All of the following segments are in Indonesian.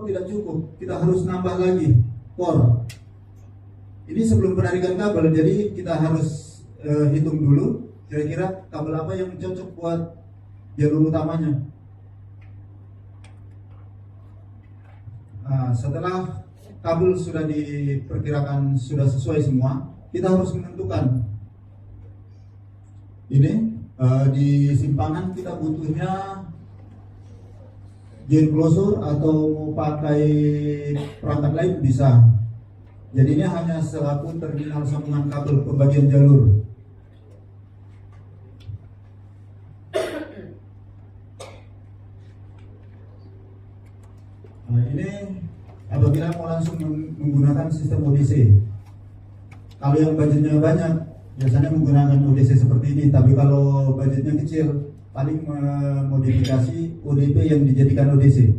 tidak cukup, kita harus nambah lagi core. Ini sebelum penarikan kabel, jadi kita harus hitung dulu kira-kira kabel apa yang cocok buat jalur utamanya. Nah, setelah kabel sudah diperkirakan sudah sesuai semua, kita harus menentukan ini di simpangan kita butuhnya joint closure atau pakai perangkat lain bisa. Jadi ini hanya selaku terminal sambungan kabel pembagian jalur. Nah, ini apabila mau langsung menggunakan sistem ODC. Kalau yang budgetnya banyak, biasanya menggunakan ODC seperti ini. Tapi kalau budgetnya kecil, paling memodifikasi ODP yang dijadikan ODC.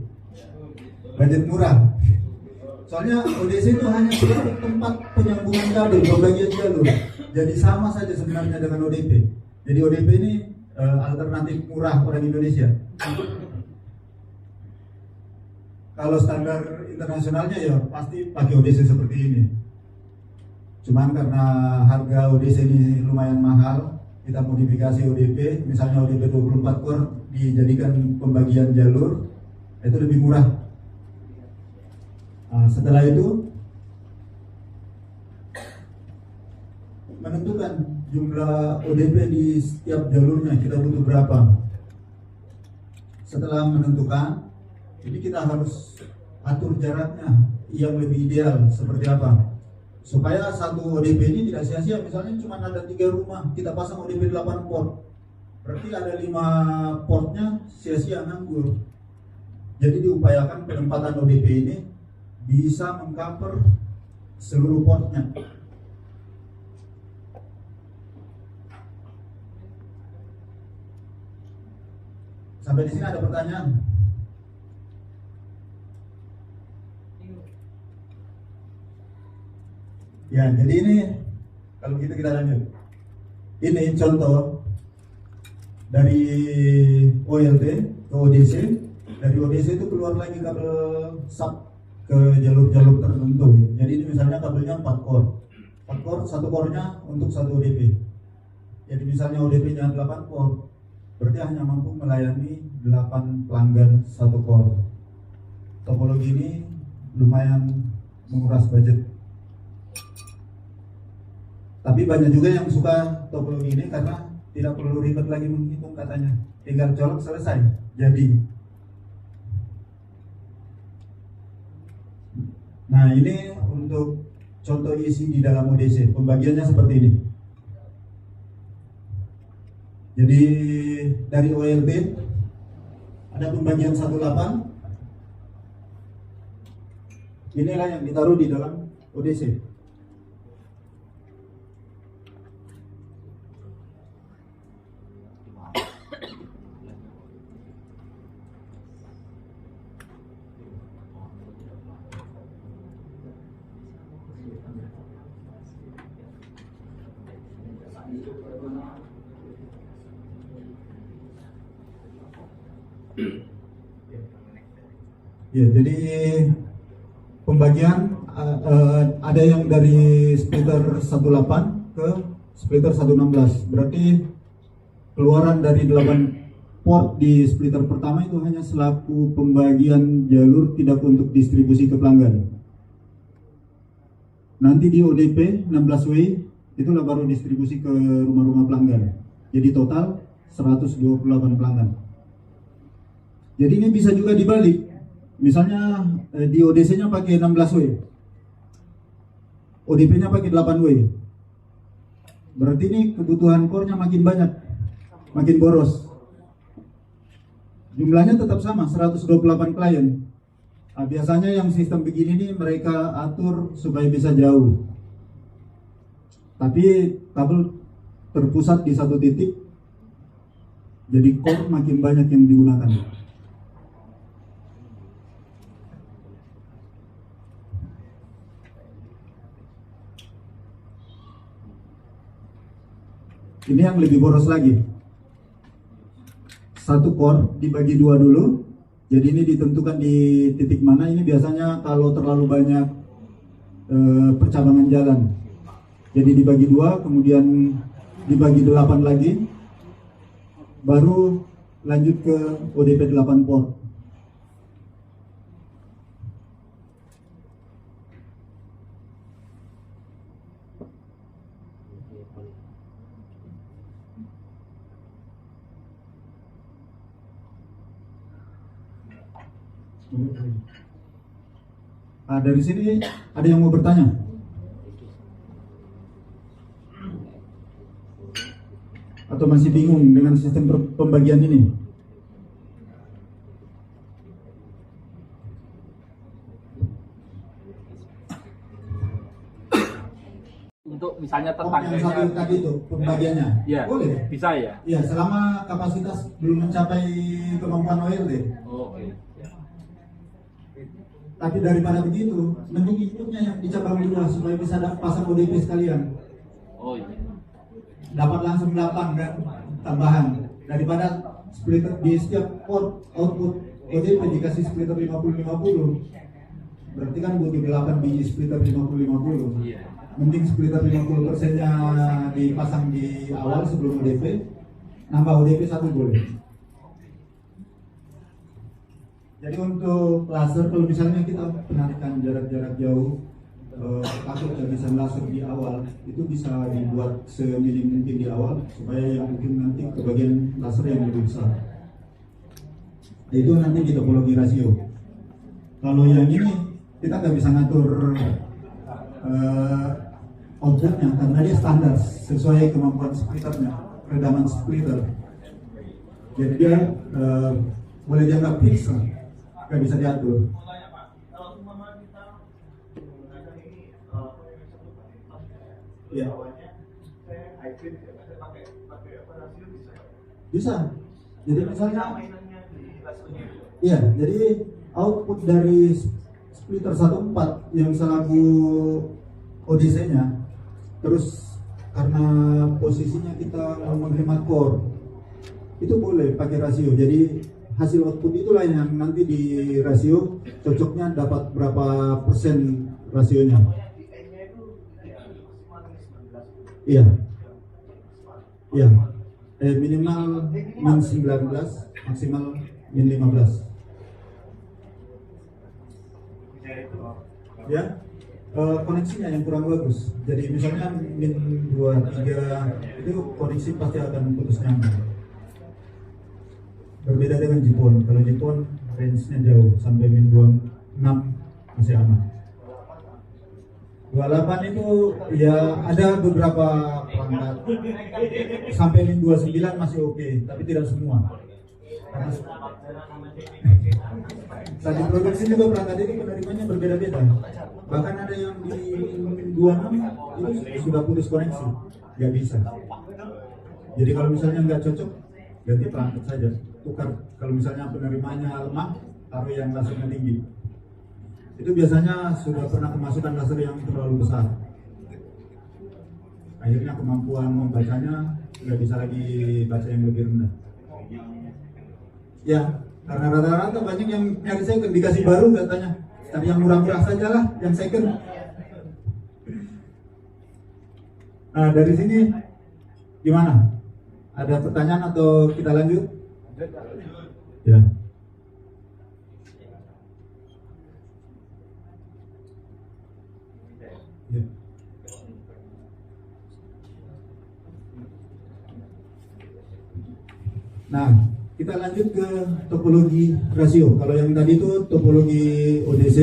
Budget murah. Soalnya ODC itu hanya sebagai tempat penyambungan kabel pembagian jalur. Jadi sama saja sebenarnya dengan ODP. Jadi ODP ini alternatif murah orang Indonesia. Kalau standar internasionalnya ya pasti pakai ODC seperti ini. Cuman karena harga ODC ini lumayan mahal, kita modifikasi ODP, misalnya ODP 24 core dijadikan pembagian jalur, itu lebih murah. Nah, setelah itu menentukan jumlah ODP di setiap jalurnya kita butuh berapa. Setelah menentukan, ini kita harus atur jaraknya yang lebih ideal seperti apa, supaya satu ODP ini tidak sia-sia. Misalnya cuma ada 3 rumah, kita pasang ODP 8 port, berarti ada 5 portnya sia-sia nganggur. Jadi diupayakan penempatan ODP ini bisa mengcover seluruh portnya. Sampai di sini ada pertanyaan? Ya, jadi ini kalau gitu kita lanjut. Ini contoh dari OLT ke ODC. Dari ODC itu keluar lagi kabel sub ke jalur-jalur tertentu. Jadi ini misalnya kabelnya 4 core. 4 core, satu core-nya untuk satu ODP. Jadi misalnya ODP-nya 8 core, berarti hanya mampu melayani 8 pelanggan satu core. Topologi ini lumayan menguras budget. Tapi banyak juga yang suka topologi ini karena tidak perlu ribet lagi menghitung katanya. Tinggal colok selesai, jadi. Nah, ini untuk contoh isi di dalam ODC. Pembagiannya seperti ini. Jadi dari OLT ada pembagian 18. Inilah yang ditaruh di dalam ODC. Ya, jadi pembagian ada yang dari splitter 18 ke splitter 116. Berarti keluaran dari 8 port di splitter pertama itu hanya selaku pembagian jalur, tidak untuk distribusi ke pelanggan. Nanti di ODP 16W itulah baru distribusi ke rumah-rumah pelanggan. Jadi total 128 pelanggan. Jadi ini bisa juga dibalik. Misalnya di ODC-nya pakai 16W, ODP-nya pakai 8W. Berarti ini kebutuhan core-nya makin banyak, makin boros. Jumlahnya tetap sama, 128 klien. Nah, biasanya yang sistem begini nih mereka atur supaya bisa jauh. Tapi kabel terpusat di satu titik, jadi core makin banyak yang digunakan. Ini yang lebih boros lagi. Satu core dibagi 2 dulu, Jadi ini ditentukan di titik mana. Ini biasanya kalau terlalu banyak percabangan jalan. Jadi dibagi 2, kemudian dibagi 8 lagi, baru lanjut ke ODP 8 port. Nah, dari sini ada yang mau bertanya? Atau masih bingung dengan sistem pembagian ini? Untuk misalnya Yang satu tadi itu pembagiannya, ya, boleh? bisa ya? Iya, selama kapasitas belum mencapai kemampuan OLT. Oh, oke. Tapi daripada begitu, mending inputnya yang di cabang 2 supaya bisa pasang ODP sekalian. Oh iya. Dapat langsung 8 kan tambahan, daripada splitter di setiap port output ODP dikasih splitter 50-50, berarti kan butuh 8 biji splitter 50-50. Iya. Mending splitter 50%-nya dipasang di awal sebelum ODP, nambah ODP 1 boleh. Jadi untuk laser, kalau misalnya kita penarikan jarak-jarak jauh, pakai gabisan laser di awal, itu bisa dibuat seminim mungkin di awal supaya yang mungkin nanti ke bagian laser yang lebih besar. Itu nanti di topologi rasio. Kalau yang ini kita nggak bisa ngatur outputnya karena dia standar sesuai kemampuan splitternya, redaman splitter. Jadi dia boleh dianggap fix, nggak bisa diatur. Ya. Bisa. Jadi misalnya, iya, jadi output dari splitter 14 yang selaku ODC-nya, terus karena posisinya kita mau menghemat core, itu boleh pakai rasio. Jadi hasil output itulah yang nanti di rasio cocoknya dapat berapa persen rasionya. Iya. Iya. Minimal min 19, maksimal min 15. Ya. Koneksinya yang kurang bagus. Jadi misalnya min 2, 3 itu koneksi pasti akan putus nyambung. Berbeda dengan Jepun. Kalau Jepun range-nya jauh sampai min 26 masih aman. 28 itu ya ada beberapa perangkat sampai min 29 masih oke, tapi tidak semua. Karena saat diproduksi juga perangkat ini penerimanya berbeda-beda. Bahkan ada yang di min 26 itu sudah putus koneksi, nggak bisa. Jadi kalau misalnya nggak cocok, ganti perangkat saja, tukar. Kalau misalnya penerimanya lemah, taruh yang lasernya tinggi. Itu biasanya sudah pernah kemasukan laser yang terlalu besar. Akhirnya kemampuan membacanya nggak bisa lagi baca yang lebih rendah. Ya, karena rata-rata banyak yang nyari second, dikasih baru katanya. Tapi yang murah-murah saja lah, yang second. Nah, dari sini gimana? Ada pertanyaan atau kita lanjut? Ya. Ya. Nah, kita lanjut ke topologi rasio. Kalau yang tadi itu topologi ODC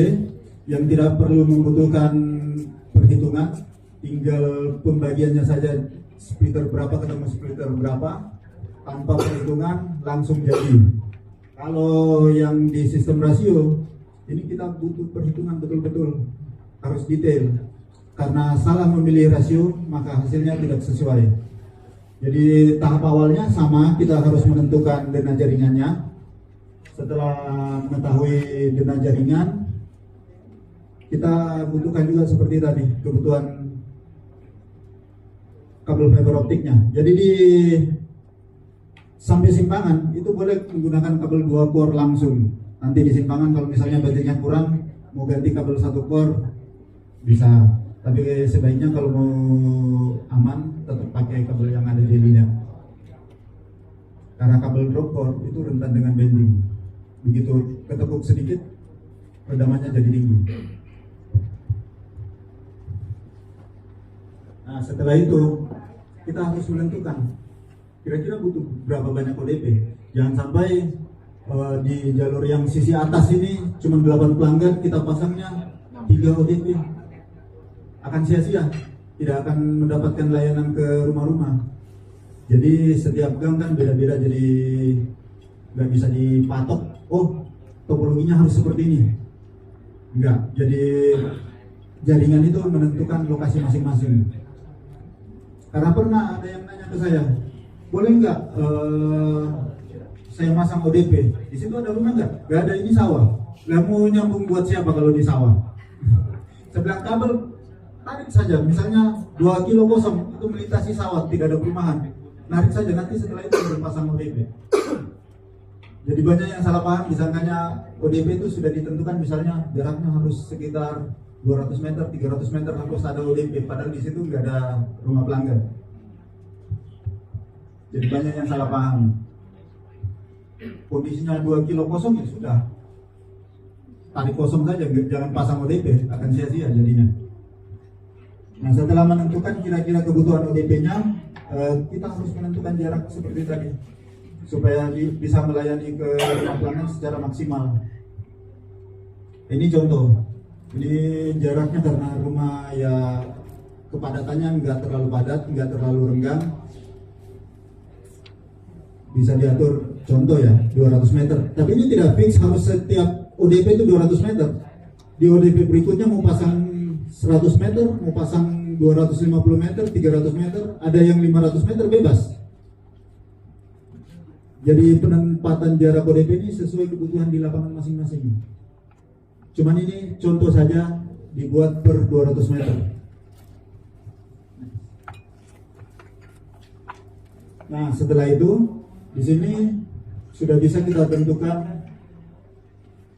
yang tidak perlu membutuhkan perhitungan, tinggal pembagiannya saja, splitter berapa ketemu splitter berapa, tanpa perhitungan langsung jadi. Kalau yang di sistem rasio, ini kita butuh perhitungan betul-betul, harus detail. Karena salah memilih rasio, maka hasilnya tidak sesuai. Jadi tahap awalnya sama, kita harus menentukan dena jaringannya. Setelah mengetahui dena jaringan, kita butuhkan juga seperti tadi, kebutuhan kabel fiber optiknya. Jadi di sampai simpangan itu boleh menggunakan kabel 2 core langsung, nanti di simpangan kalau misalnya baterainya kurang mau ganti kabel satu core bisa, tapi sebaiknya kalau mau aman tetap pakai kabel yang ada di linya, karena kabel drop core itu rentan dengan bending, begitu ketekuk sedikit redamannya jadi tinggi. Nah setelah itu kita harus menentukan kira-kira butuh berapa banyak ODP. Jangan sampai di jalur yang sisi atas ini cuma 8 pelanggan kita pasangnya 3 ODP, akan sia-sia, tidak akan mendapatkan layanan ke rumah-rumah. Jadi setiap gang kan beda-beda, jadi nggak bisa dipatok, oh topologinya harus seperti ini, enggak. Jadi jaringan itu menentukan lokasi masing-masing. Karena pernah ada yang nanya ke saya, boleh nggak saya masang ODP? Di situ ada rumah nggak? Nggak ada, ini sawah. Nggak mau nyambung buat siapa kalau di sawah? Saya bilang kabel tarik saja, misalnya 2 kilo kosong itu melintasi sawah, tidak ada perumahan, narik saja, nanti setelah itu berpasang ODP. Jadi banyak yang salah paham, disangkanya ODP itu sudah ditentukan, misalnya jaraknya harus sekitar 200 meter, 300 meter harus ada ODP, padahal di situ nggak ada rumah pelanggan. Jadi banyak yang salah paham. Kondisinya 2 kilo kosong ya sudah, tarik kosong saja, jangan pasang ODP, akan sia-sia jadinya. Nah setelah menentukan kira-kira kebutuhan ODP-nya, kita harus menentukan jarak seperti tadi supaya bisa melayani ke rumah pelanggan secara maksimal. Ini contoh, ini jaraknya karena rumah ya kepadatannya nggak terlalu padat, nggak terlalu renggang, bisa diatur. Contoh ya 200 meter, tapi ini tidak fix harus setiap ODP itu 200 meter. Di ODP berikutnya mau pasang 100 meter, mau pasang 250 meter, 300 meter, ada yang 500 meter bebas. Jadi penempatan jarak ODP ini sesuai kebutuhan di lapangan masing-masing. Cuman ini contoh saja dibuat per 200 meter. Nah setelah itu di sini sudah bisa kita tentukan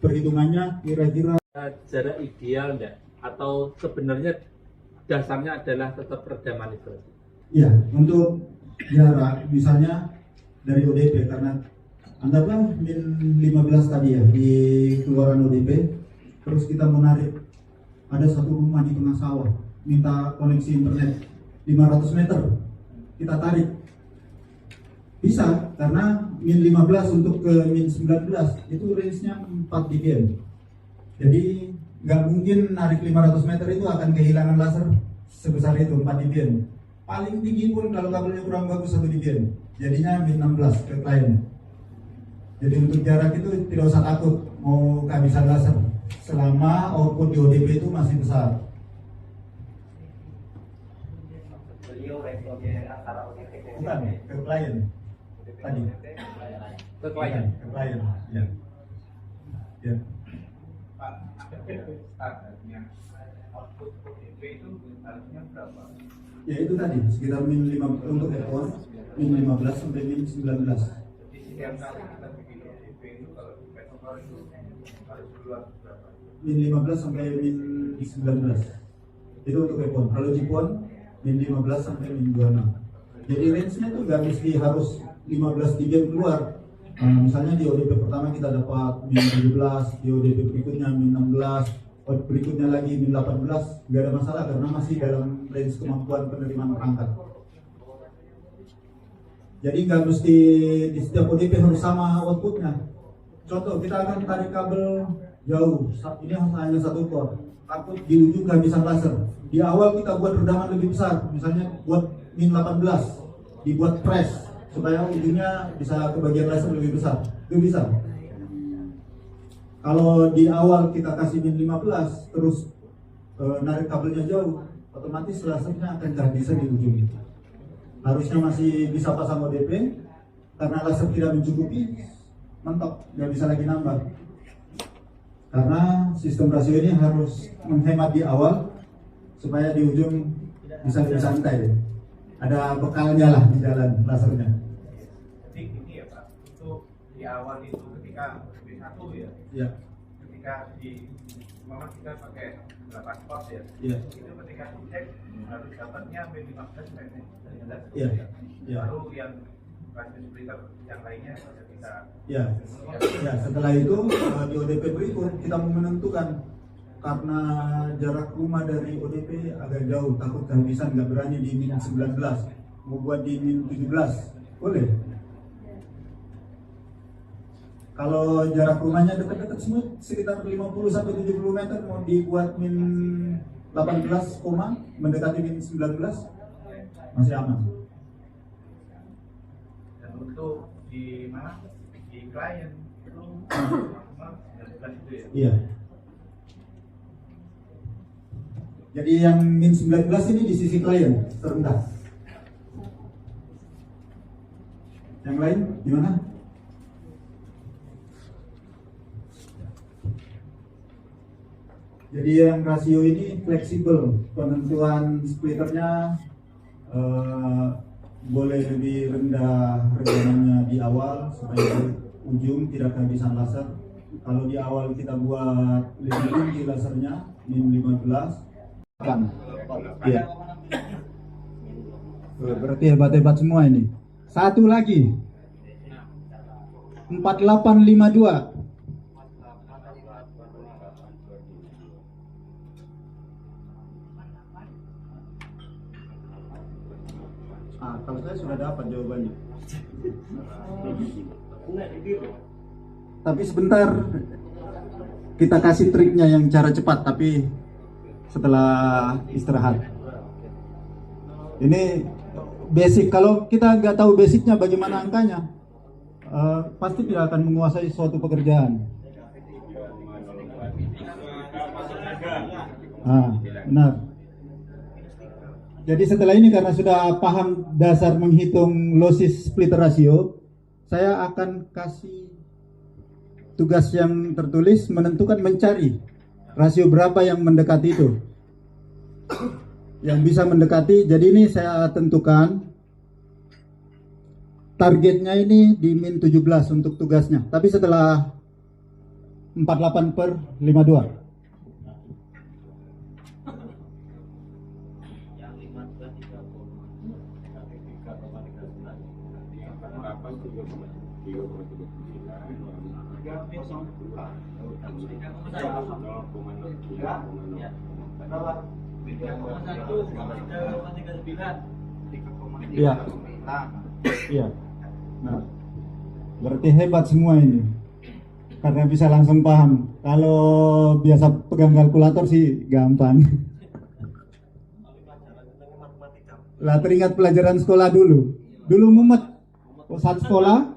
perhitungannya kira-kira jarak ideal enggak? Atau sebenarnya dasarnya adalah tetap redaman itu? ya untuk jarak misalnya dari ODP, karena anggaplah min 15 tadi ya di keluaran ODP, terus kita menarik ada satu rumah di tengah sawah minta koneksi internet 500 meter, kita tarik bisa, karena min 15 untuk ke min 19 itu range-nya 4 dBm. Jadi nggak mungkin narik 500 meter itu akan kehilangan laser sebesar itu 4 dBm. Paling tinggi pun kalau kabelnya kurang bagus 1 dBm, jadinya min 16 ke klien. Jadi untuk jarak itu tidak usah takut mau kehabisan laser selama output di ODP itu masih besar. Bukan, ke klien tadi. Ke klien. Ke klien, ya. Ya. Pak, standarnya output ODP itu harusnya berapa? Ya itu tadi sekitar min 5 untuk F1 min 15 sampai min 19. Jadi setiap kali kita bikin ODP itu kalau di Petokar itu harus keluar berapa? Min 15 sampai min 19. Itu untuk F1. Kalau Jipon min 15 sampai min 26. Jadi range-nya tuh nggak mesti harus 15 dBm keluar. Nah, misalnya di ODP pertama kita dapat min 17, di ODP berikutnya min 16, berikutnya lagi min 18, nggak ada masalah karena masih dalam range kemampuan penerimaan perangkat. Jadi nggak mesti di setiap ODP harus sama outputnya. Contoh kita akan tarik kabel jauh, ini hanya satu core, takut di ujung kehabisan laser. Di awal kita buat redaman lebih besar, misalnya buat min 18, dibuat press supaya ujungnya bisa ke bagian laser lebih besar, itu bisa. Kalau di awal kita kasih min 15 terus narik kabelnya jauh, otomatis lasernya akan kehabisan di ujung. Harusnya masih bisa pasang ODP, karena laser tidak mencukupi, mentok, nggak bisa lagi nambah. Karena sistem rasio ini harus menghemat di awal supaya di ujung bisa lebih santai. Ada bekalnya lah di jalan lasernya. Jadi ini ya Pak, untuk di awal itu ketika misalnya satu ya. Ya, Ketika di memang kita pakai 8 pos ya. ya, Itu ketika dicek harus dapatnya min 15 meter. Iya. Iya. Baru yang rasio splitter yang lainnya kita ya, ya. Setelah itu di ODP berikut kita mau menentukan, karena jarak rumah dari ODP agak jauh, takut kehabisan, nggak berani di min 19, mau buat di min 17, boleh. Kalau jarak rumahnya dekat-dekat semua, sekitar 50 sampai 70 meter, mau dibuat min 18, mendekati min 19, masih aman. dan untuk di mana di klien itu maksimal 19 itu ya. Iya. Jadi yang min 19 ini di sisi klien terendah. Yang lain gimana? Jadi yang rasio ini fleksibel, penentuan splitternya boleh lebih rendah redamannya di awal supaya di ujung tidak kehabisan laser. Kalau di awal kita buat lebih tinggi lasernya, min 15. Iya. Berarti hebat-hebat semua ini. Satu lagi. 4852. Kalau saya sudah dapat jawabannya. Tapi sebentar, kita kasih triknya yang cara cepat, tapi setelah istirahat. Ini basic. Kalau kita nggak tahu basicnya bagaimana angkanya, pasti tidak akan menguasai suatu pekerjaan. Benar. Jadi setelah ini, karena sudah paham dasar menghitung losses splitter ratio, saya akan kasih tugas yang tertulis menentukan, mencari rasio berapa yang mendekati itu, yang bisa mendekati. Jadi ini saya tentukan targetnya ini di min 17 untuk tugasnya, tapi setelah 48/52. Iya. Iya. Nah, berarti hebat semua ini. Karena bisa langsung paham. Kalau biasa pegang kalkulator sih gampang. Lah, teringat pelajaran sekolah dulu. Dulu mumet. Saat sekolah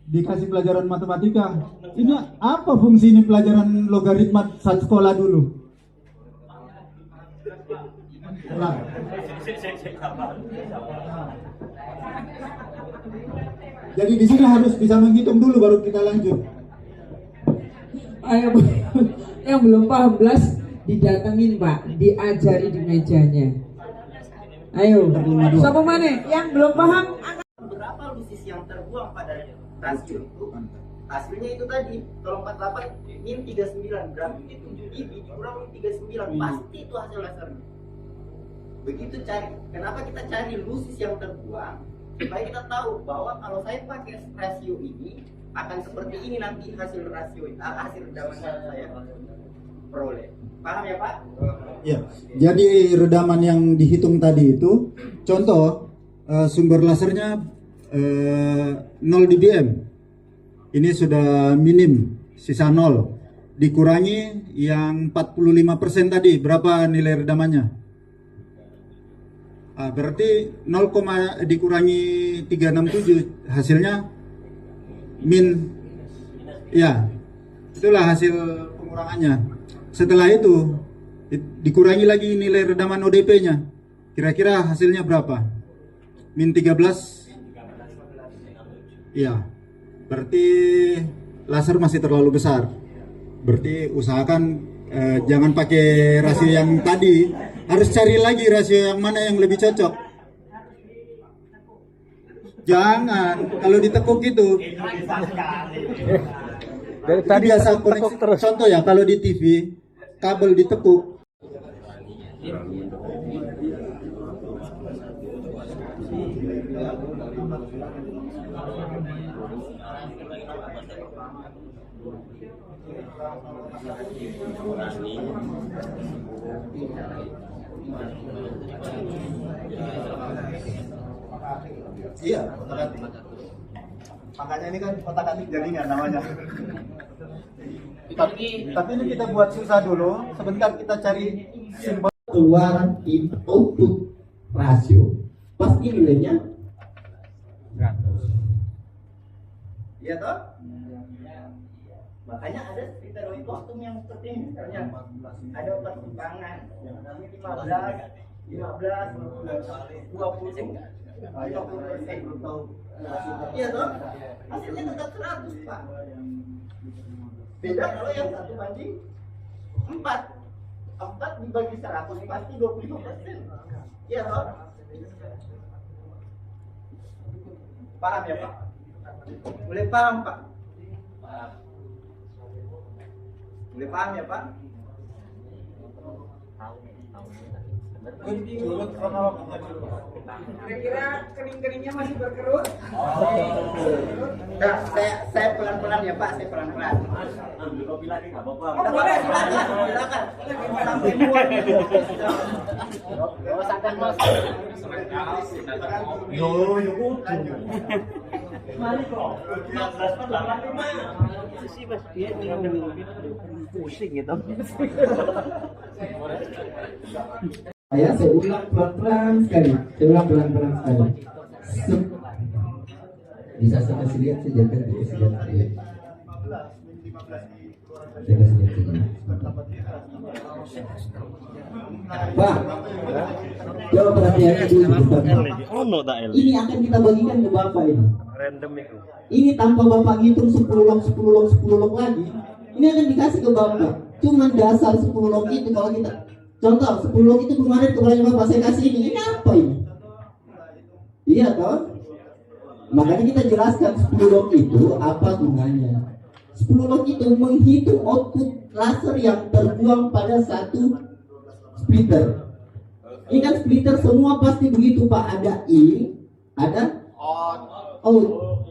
dikasih pelajaran matematika. Ini apa fungsi ini pelajaran logaritma saat sekolah dulu? Nah. Jadi di sini harus bisa menghitung dulu baru kita lanjut. Yang belum paham belas didatengin Pak, diajari di mejanya. Ayo, siapa mana? Yang belum paham? Berapa lusis yang terbuang pada rasio itu? Hasilnya itu tadi, kalau 48 min 39 berarti 7 dB dikurang min 39, pasti itu hasil lasernya. Begitu cari, kenapa kita cari lusis yang terbuang? Supaya kita tahu bahwa kalau saya pakai rasio ini akan seperti ini nanti hasil rasio, hasil redaman yang saya peroleh. Paham ya Pak? Ya, jadi redaman yang dihitung tadi itu, contoh sumber lasernya 0 dBm. Ini sudah minim, sisa 0. Dikurangi yang 45% tadi, berapa nilai redamannya? Berarti 0, dikurangi 367, hasilnya min. Ya, itulah hasil pengurangannya. Setelah itu dikurangi lagi nilai redaman ODP-nya. Kira-kira hasilnya berapa? Min 13. Iya. Berarti laser masih terlalu besar. Berarti usahakan jangan pakai rasio yang tadi. Harus cari lagi rasio yang mana yang lebih cocok. Jangan kalau ditekuk gitu. Dari Itu biasa koneksi terus. contoh ya, kalau di TV kabel ditekuk. Iya, makanya ini kan otak-atik jaringan namanya. Tapi ini kita buat susah dulu. Sebentar kita cari simbol Keluaran input rasio pasti nilainya 100. Iya toh? Makanya ada kriteria kostum yang seperti ini, misalnya ada pertimbangan 15, 20, 50%. Iya toh? Hasilnya tetap 100, Pak. Beda kalau yang 1:4. 4 dibagi 100 pasti 25%. Iya toh? Paham ya Pak? Boleh paham Pak? Boleh paham ya Pak? Kira-kira kening-keningnya masih berkerut? Nah, saya pelan-pelan ya Pak, saya pelan-pelan. Boleh. Silakan. Sampai muat. Saya ulang pelan-pelan sekali. Bisa saya kasih lihat, saya jangan dikasih lihat saya. Saya kasih lihat saja. Pak, coba perhatiannya dulu. Ini akan kita bagikan ke Bapak ini. Ini tanpa Bapak ngitung 10 log lagi. Ini akan dikasih ke Bapak. Cuman dasar 10 log itu kalau kita contoh 10 log itu kemarin kepada Bapak saya kasih ini apa ini? Iya toh? Makanya kita jelaskan 10 log itu apa gunanya. 10 log itu menghitung output laser yang terbuang pada satu splitter. Ini kan splitter semua pasti begitu Pak, ada in, ada out.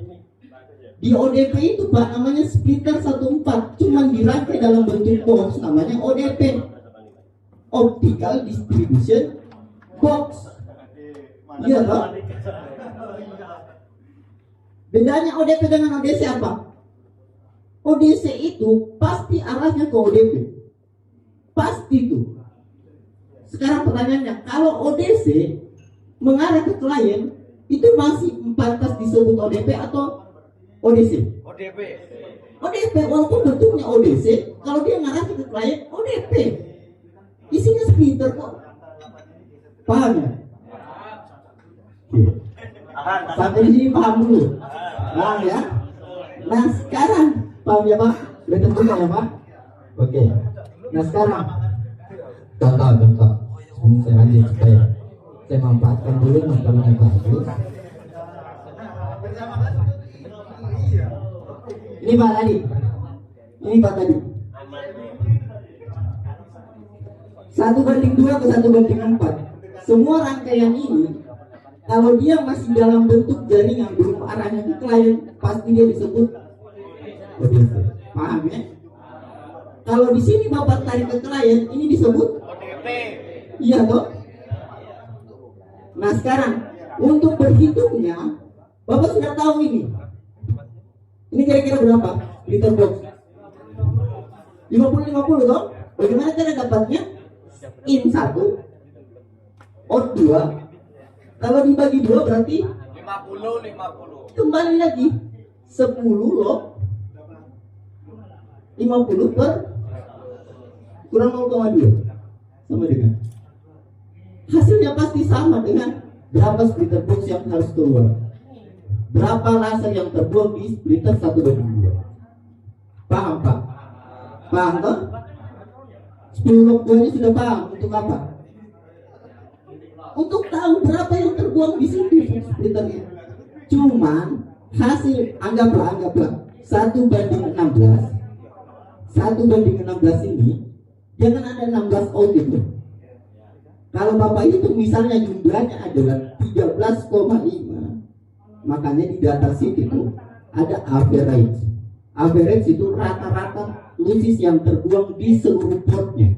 Di ODP itu Pak namanya splitter 14, cuman dirangkai dalam bentuk box namanya ODP, Optical Distribution Box. Iya Pak. Bedanya ODP dengan ODC apa? ODC itu pasti arahnya ke ODP. Pasti itu. Sekarang pertanyaannya, kalau ODC mengarah ke klien, itu masih pantas disebut ODP atau ODC? ODP, walaupun bentuknya ODC, kalau dia mengarah ke klien, ODP. Isinya splitter kok. Paham ya? Sampai di sini paham dulu. Paham ya? Nah sekarang paham ya Pak? Udah tentu ya Pak? Oke. Nah sekarang contoh. Sebelum saya lanjut supaya saya manfaatkan dulu masalahnya bagus. Ini Pak tadi. Ini Pak tadi. 1:2 ke 1:4. Semua rangkaian ini kalau dia masih dalam bentuk jaringan belum arahnya ke klien, pasti dia disebut ODC. Paham ya? Kalau di sini Bapak tarik ke klien, ini disebut ODP. Iya toh? Nah sekarang untuk berhitungnya, Bapak sudah tahu ini. Ini kira-kira berapa liter box? 50 toh? Bagaimana cara dapatnya? In 1, out 2. Kalau dibagi 2 berarti 50. Kembali lagi 10 log 50 per kurang 0,2 sama dengan hasilnya pasti sama dengan berapa splitter box yang harus keluar, berapa laser yang terbuang di splitter 1/2. Paham Pak? Paham toh? 10 log 2 sudah paham untuk apa? Untuk tahu berapa yang terbuang di situ splitternya. Cuman hasil anggaplah 1/16 1/16 ini jangan ada 16 out itu. Kalau Bapak itu misalnya jumlahnya adalah 13,5, makanya di data sheet itu ada average. Average itu rata-rata lusis yang terbuang di seluruh portnya,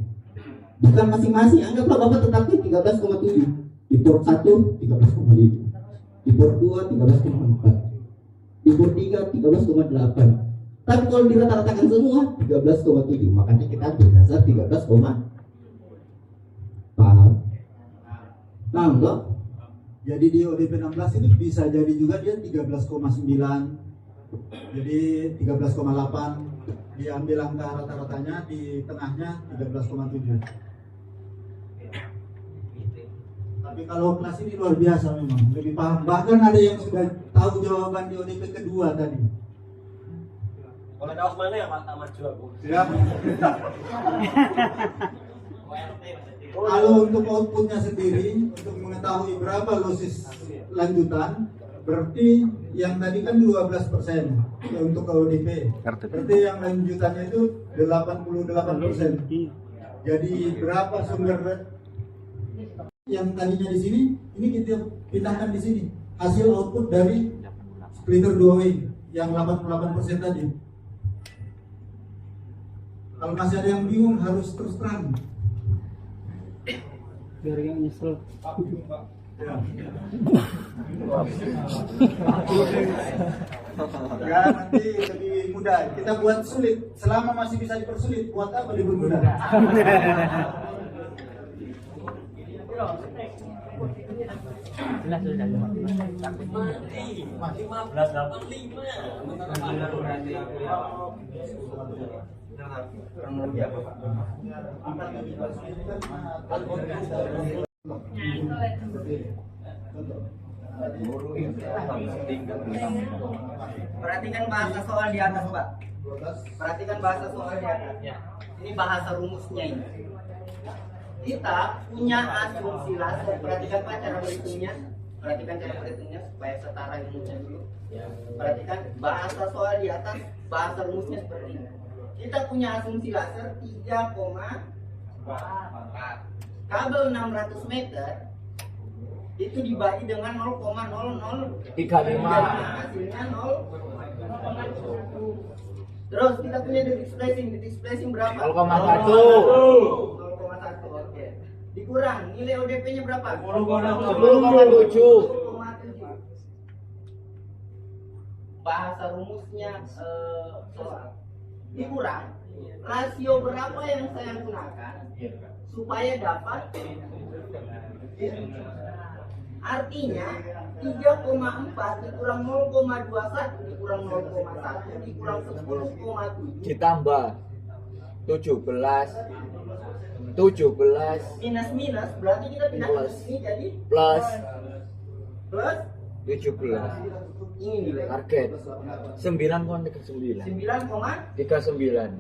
bukan masing-masing. Anggaplah Bapak tetapkan 13,7 di port 1, 13,5 di port 2, 13,4 di port 3, 13,8. Tapi kalau dirata-ratakan semua 13,7, makanya kita berdasar 13, paham? Paham toh? Jadi di ODP 16 ini bisa jadi juga dia 13,9, jadi 13,8, diambil angka rata-ratanya, di tengahnya 13,7. Tapi kalau kelas ini luar biasa memang, lebih paham. Bahkan ada yang sudah tahu jawaban di ODP kedua tadi. Boleh tahu mana ya Pak Maju aku? Siap. Kalau untuk outputnya sendiri, untuk mengetahui berapa losis lanjutan, berarti yang tadi kan 12% ya, untuk ODP. Berarti yang lanjutannya itu 88%. Jadi berapa sumber yang tadinya di sini, ini kita pindahkan di sini. Hasil output dari splitter 2W yang 88% tadi. Kalau masih ada yang bingung harus terus terang. Biar gak nyesel. Ya. Ya nanti lebih mudah. Kita buat sulit. Selama masih bisa dipersulit, buat apa dipermudah? Perhatikan bahasa soal di atas, Pak. Perhatikan bahasa soal di atas. Ini bahasa rumusnya ini. Kita punya asumsi laser. Perhatikan Pak cara berhitungnya. Perhatikan cara berhitungnya supaya setara ilmunya dulu. Perhatikan bahasa soal di atas, bahasa rumusnya seperti ini. Kita punya asumsi laser 3,4. Kabel 600 meter itu dibagi dengan 0,0035, hasilnya 0. Terus kita punya detik spacing berapa? 0,1. 0,1, oke. Dikurang nilai ODP-nya berapa? 10,7. Bahasa rumusnya soal. Dikurang rasio berapa yang saya gunakan supaya dapat, artinya 3,4 dikurang 0,21 dikurang 0,1 dikurang 10,7 Ditambah 17 minus berarti kita pindah ke sini jadi plus plus 17. ini nilai Target 9,39. 9,39.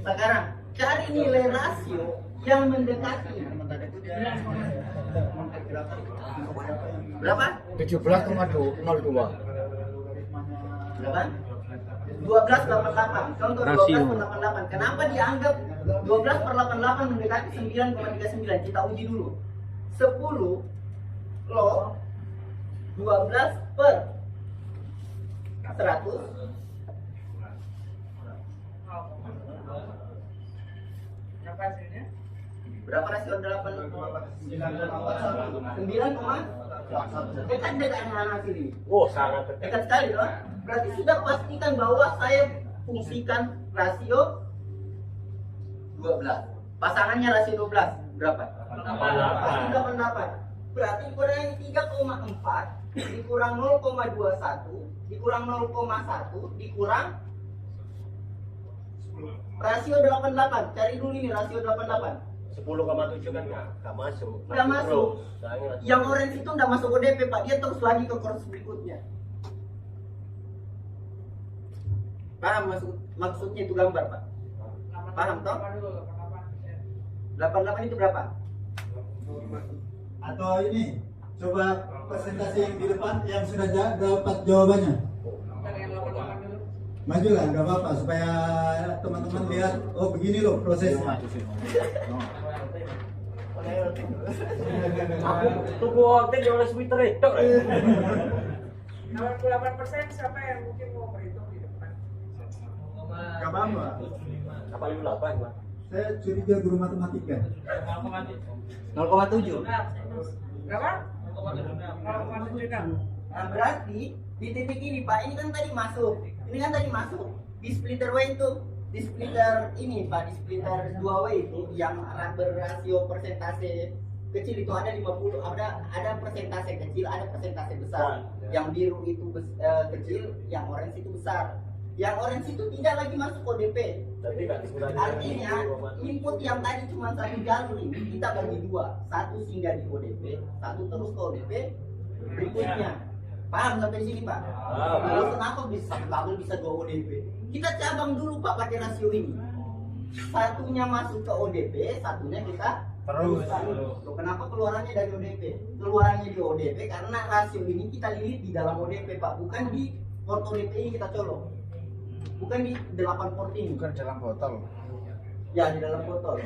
Sekarang cari nilai rasio yang mendekati berapa? 17,02. Berapa? 12,88. Contoh 12,88. Kenapa dianggap 12/88 mendekati 9,39? Kita uji dulu. 10 log 12/100 berapa rasio 8? 9, dekat hasil ini. Oh, sangat Dekat sekali loh. Berarti sudah pastikan bahwa saya fungsikan rasio 12. Pasangannya rasio 12 berapa? 88. Berarti kurang 3,4 dikurang 0,21 dikurang 0,1 dikurang rasio 88. Cari dulu ini rasio 88. 10,7 kan nggak masuk. Nggak masuk. Yang orange itu nggak masuk ODP Pak. Dia terus lagi ke course berikutnya. Paham maksudnya itu gambar Pak? Paham toh? 88 itu berapa? Atau ini, coba presentasi yang di depan yang sudah dapat jawabannya. Maju lah, nggak apa-apa supaya teman-teman lihat, oh begini loh prosesnya. Aku tunggu konten di oleh Twitter itu. 98% siapa yang mungkin mau berhitung di depan? Nggak apa-apa. Apa 58, Pak? Saya curiga guru matematika. 0,7. Berapa? 0,7. Nah, berarti di titik ini Pak, ini kan tadi masuk. Ini kan tadi masuk. Di splitter W itu, di splitter ini Pak, di splitter 2W itu yang berrasio persentase kecil itu ada 50, ada persentase kecil, ada persentase besar. Yang biru itu kecil, yang orange itu besar. Yang orange itu tidak lagi masuk ODP. Jadi nggak dikurangi. Artinya input yang tadi cuma satu jalur ini kita bagi dua, satu singgah di ODP, satu terus ke ODP berikutnya. Paham sampai sini Pak? Lalu kenapa bisa satu kabel bisa dua ODP? Kita cabang dulu Pak pakai rasio ini. Satunya masuk ke ODP, satunya kita teruskan. Loh, kenapa keluarannya dari ODP? Keluarannya di ODP karena rasio ini kita lilit di dalam ODP Pak, bukan di port ODP ini kita colok. Bukan di 8 port ini. Bukan dalam botol. Ya, di dalam botol.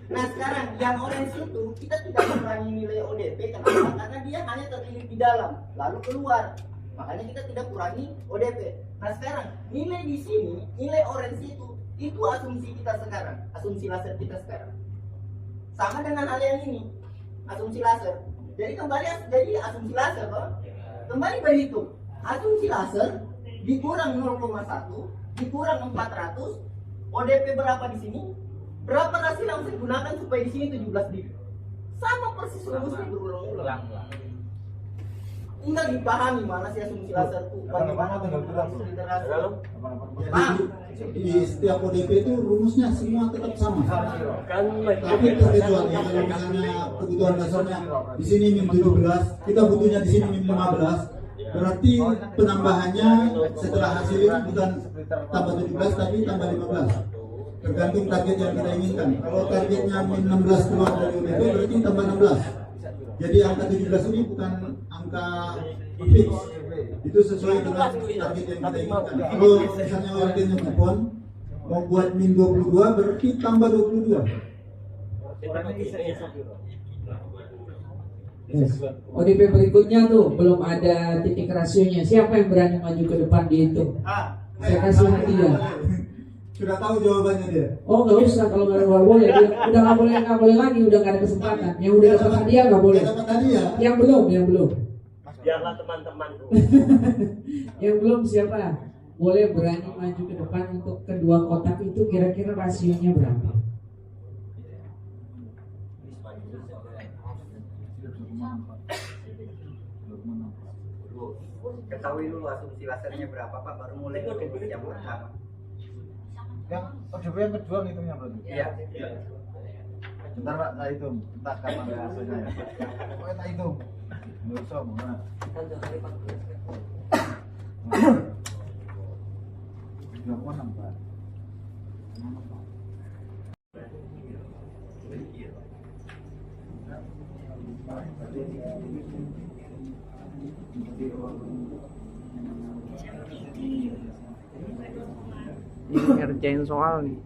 Nah sekarang yang orange itu kita tidak mengurangi nilai ODP. Kenapa? Karena dia hanya terlilit di dalam lalu keluar, makanya kita tidak kurangi ODP. Nah sekarang nilai di sini, nilai orange itu asumsi kita sekarang, asumsi laser kita sekarang sama dengan hal yang ini, asumsi laser. Jadi jadi asumsi laser kembali berhitung asumsi laser dikurang 0,1 dikurang 400, ODP berapa di sini? Berapa rasio yang saya gunakan supaya di sini 17 bit? Sama persis rumusnya berulang-ulang. Tinggal dipahami mana sih asumsi laser itu, bagaimana literasi. Di setiap ODP itu rumusnya semua tetap sama. Kan Tapi terkecuali kalau misalnya kebutuhan dasarnya di sini min 17, kita butuhnya di sini min 15. Berarti penambahannya setelah hasil itu bukan tambah 17 tapi tambah 15. Tergantung target yang kita inginkan. Kalau targetnya min 16 keluar dari ODP berarti tambah 16. Jadi angka 17 ini bukan angka fix. Itu sesuai dengan target yang kita inginkan. Kalau misalnya targetnya kupon mau buat min 22 berarti tambah 22. Yes. ODP berikutnya tuh belum ada titik rasionya. Siapa yang berani maju ke depan dihitung? Saya kasih hadiah. Sudah tahu jawabannya dia. Oh nggak usah, kalau nggak boleh. Udah nggak boleh lagi, udah nggak ada kesempatan. Yang udah dapat hadiah nggak boleh. Yang belum. biarlah teman-teman. Yang belum siapa? Boleh berani maju ke depan untuk kedua kotak itu kira-kira rasionya berapa? Ketahui dulu asumsi lasernya berapa Pak, baru mulai yang pertama. Yang ODP yang kedua ngitungnya berarti? Iya. Bentar Pak, tak hitung. Entah kapan ada hasilnya ya. Pokoknya tak hitung. Nggak usah, mana? 26 Pak. Ngerjain soal nih.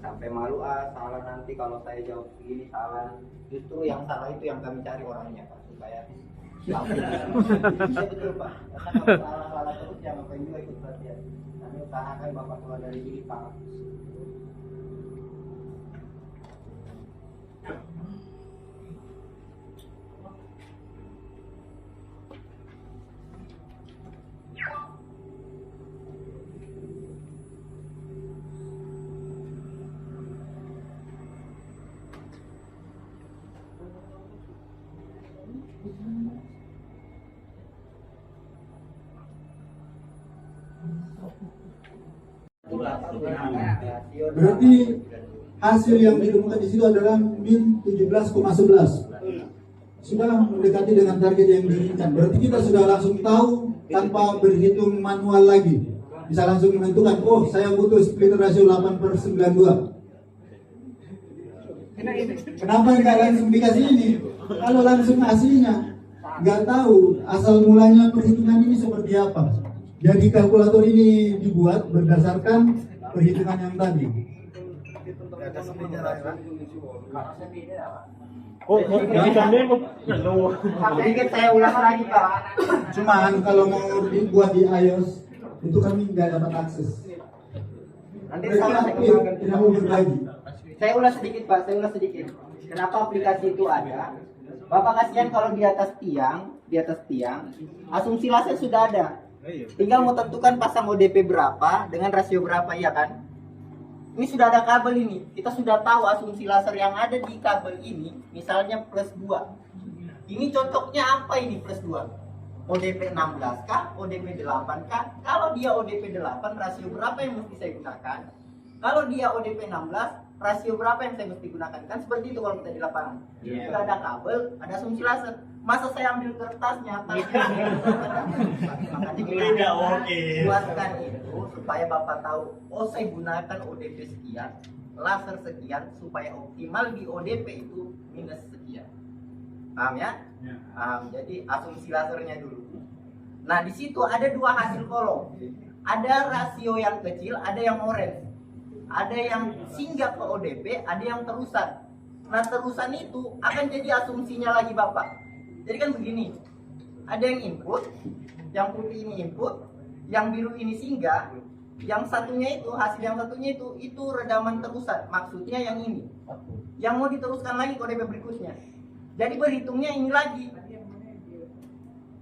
Sampai malu salah nanti kalau saya jawab begini salah. Justru yang salah itu yang kami cari orangnya Pak, supaya iya betul Pak, karena kalau salah terus yang ngapain juga ikut pelatihan. Kami usahakan Bapak keluar dari sini Pak. Berarti hasil yang ditemukan di situ adalah min 17,11. Sudah mendekati dengan target yang diinginkan. Berarti kita sudah langsung tahu tanpa berhitung manual lagi. Bisa langsung menentukan, oh saya butuh split ratio 8/92. Kenapa nggak langsung dikasih ini? Kalau langsung aslinya, nggak tahu asal mulanya perhitungan ini seperti apa. Jadi kalkulator ini dibuat berdasarkan perhitungan yang tadi. Sedikit saya ulang lagi Pak. Cuman kalau mau dibuat di iOS itu kami nggak dapat akses. Nanti Mereka tidak mau berbagi. saya ulas sedikit Pak, saya ulas sedikit. Kenapa aplikasi itu ada? Bapak kasihan kalau di atas tiang, asumsi laser sudah ada. Tinggal mau tentukan pasang ODP berapa dengan rasio berapa, ya kan? Ini sudah ada kabel ini. Kita sudah tahu asumsi laser yang ada di kabel ini, misalnya +2. Ini cocoknya apa ini +2? ODP 16 kah? ODP 8 kah? Kalau dia ODP 8, rasio berapa yang mesti saya gunakan? Kalau dia ODP 16, rasio berapa yang saya mesti gunakan? Kan seperti itu kalau kita di lapangan. Sudah ada kabel, ada asumsi laser. Masa saya ambil kertasnya, makanya kita buatkan itu supaya Bapak tahu, oh saya gunakan ODP sekian, laser sekian, supaya optimal di ODP itu minus sekian. Paham ya? Jadi asumsi lasernya dulu. Nah di situ ada dua hasil kolom. Ada rasio yang kecil, ada yang orange. Ada yang singgah ke ODP, ada yang terusan. Nah terusan itu akan jadi asumsinya lagi Bapak. Jadi kan begini, ada yang input, yang putih ini input, yang biru ini singgah, yang satunya itu, hasil yang satunya itu redaman terusan. Maksudnya yang ini, yang mau diteruskan lagi ke ODP berikutnya. Jadi berhitungnya ini lagi.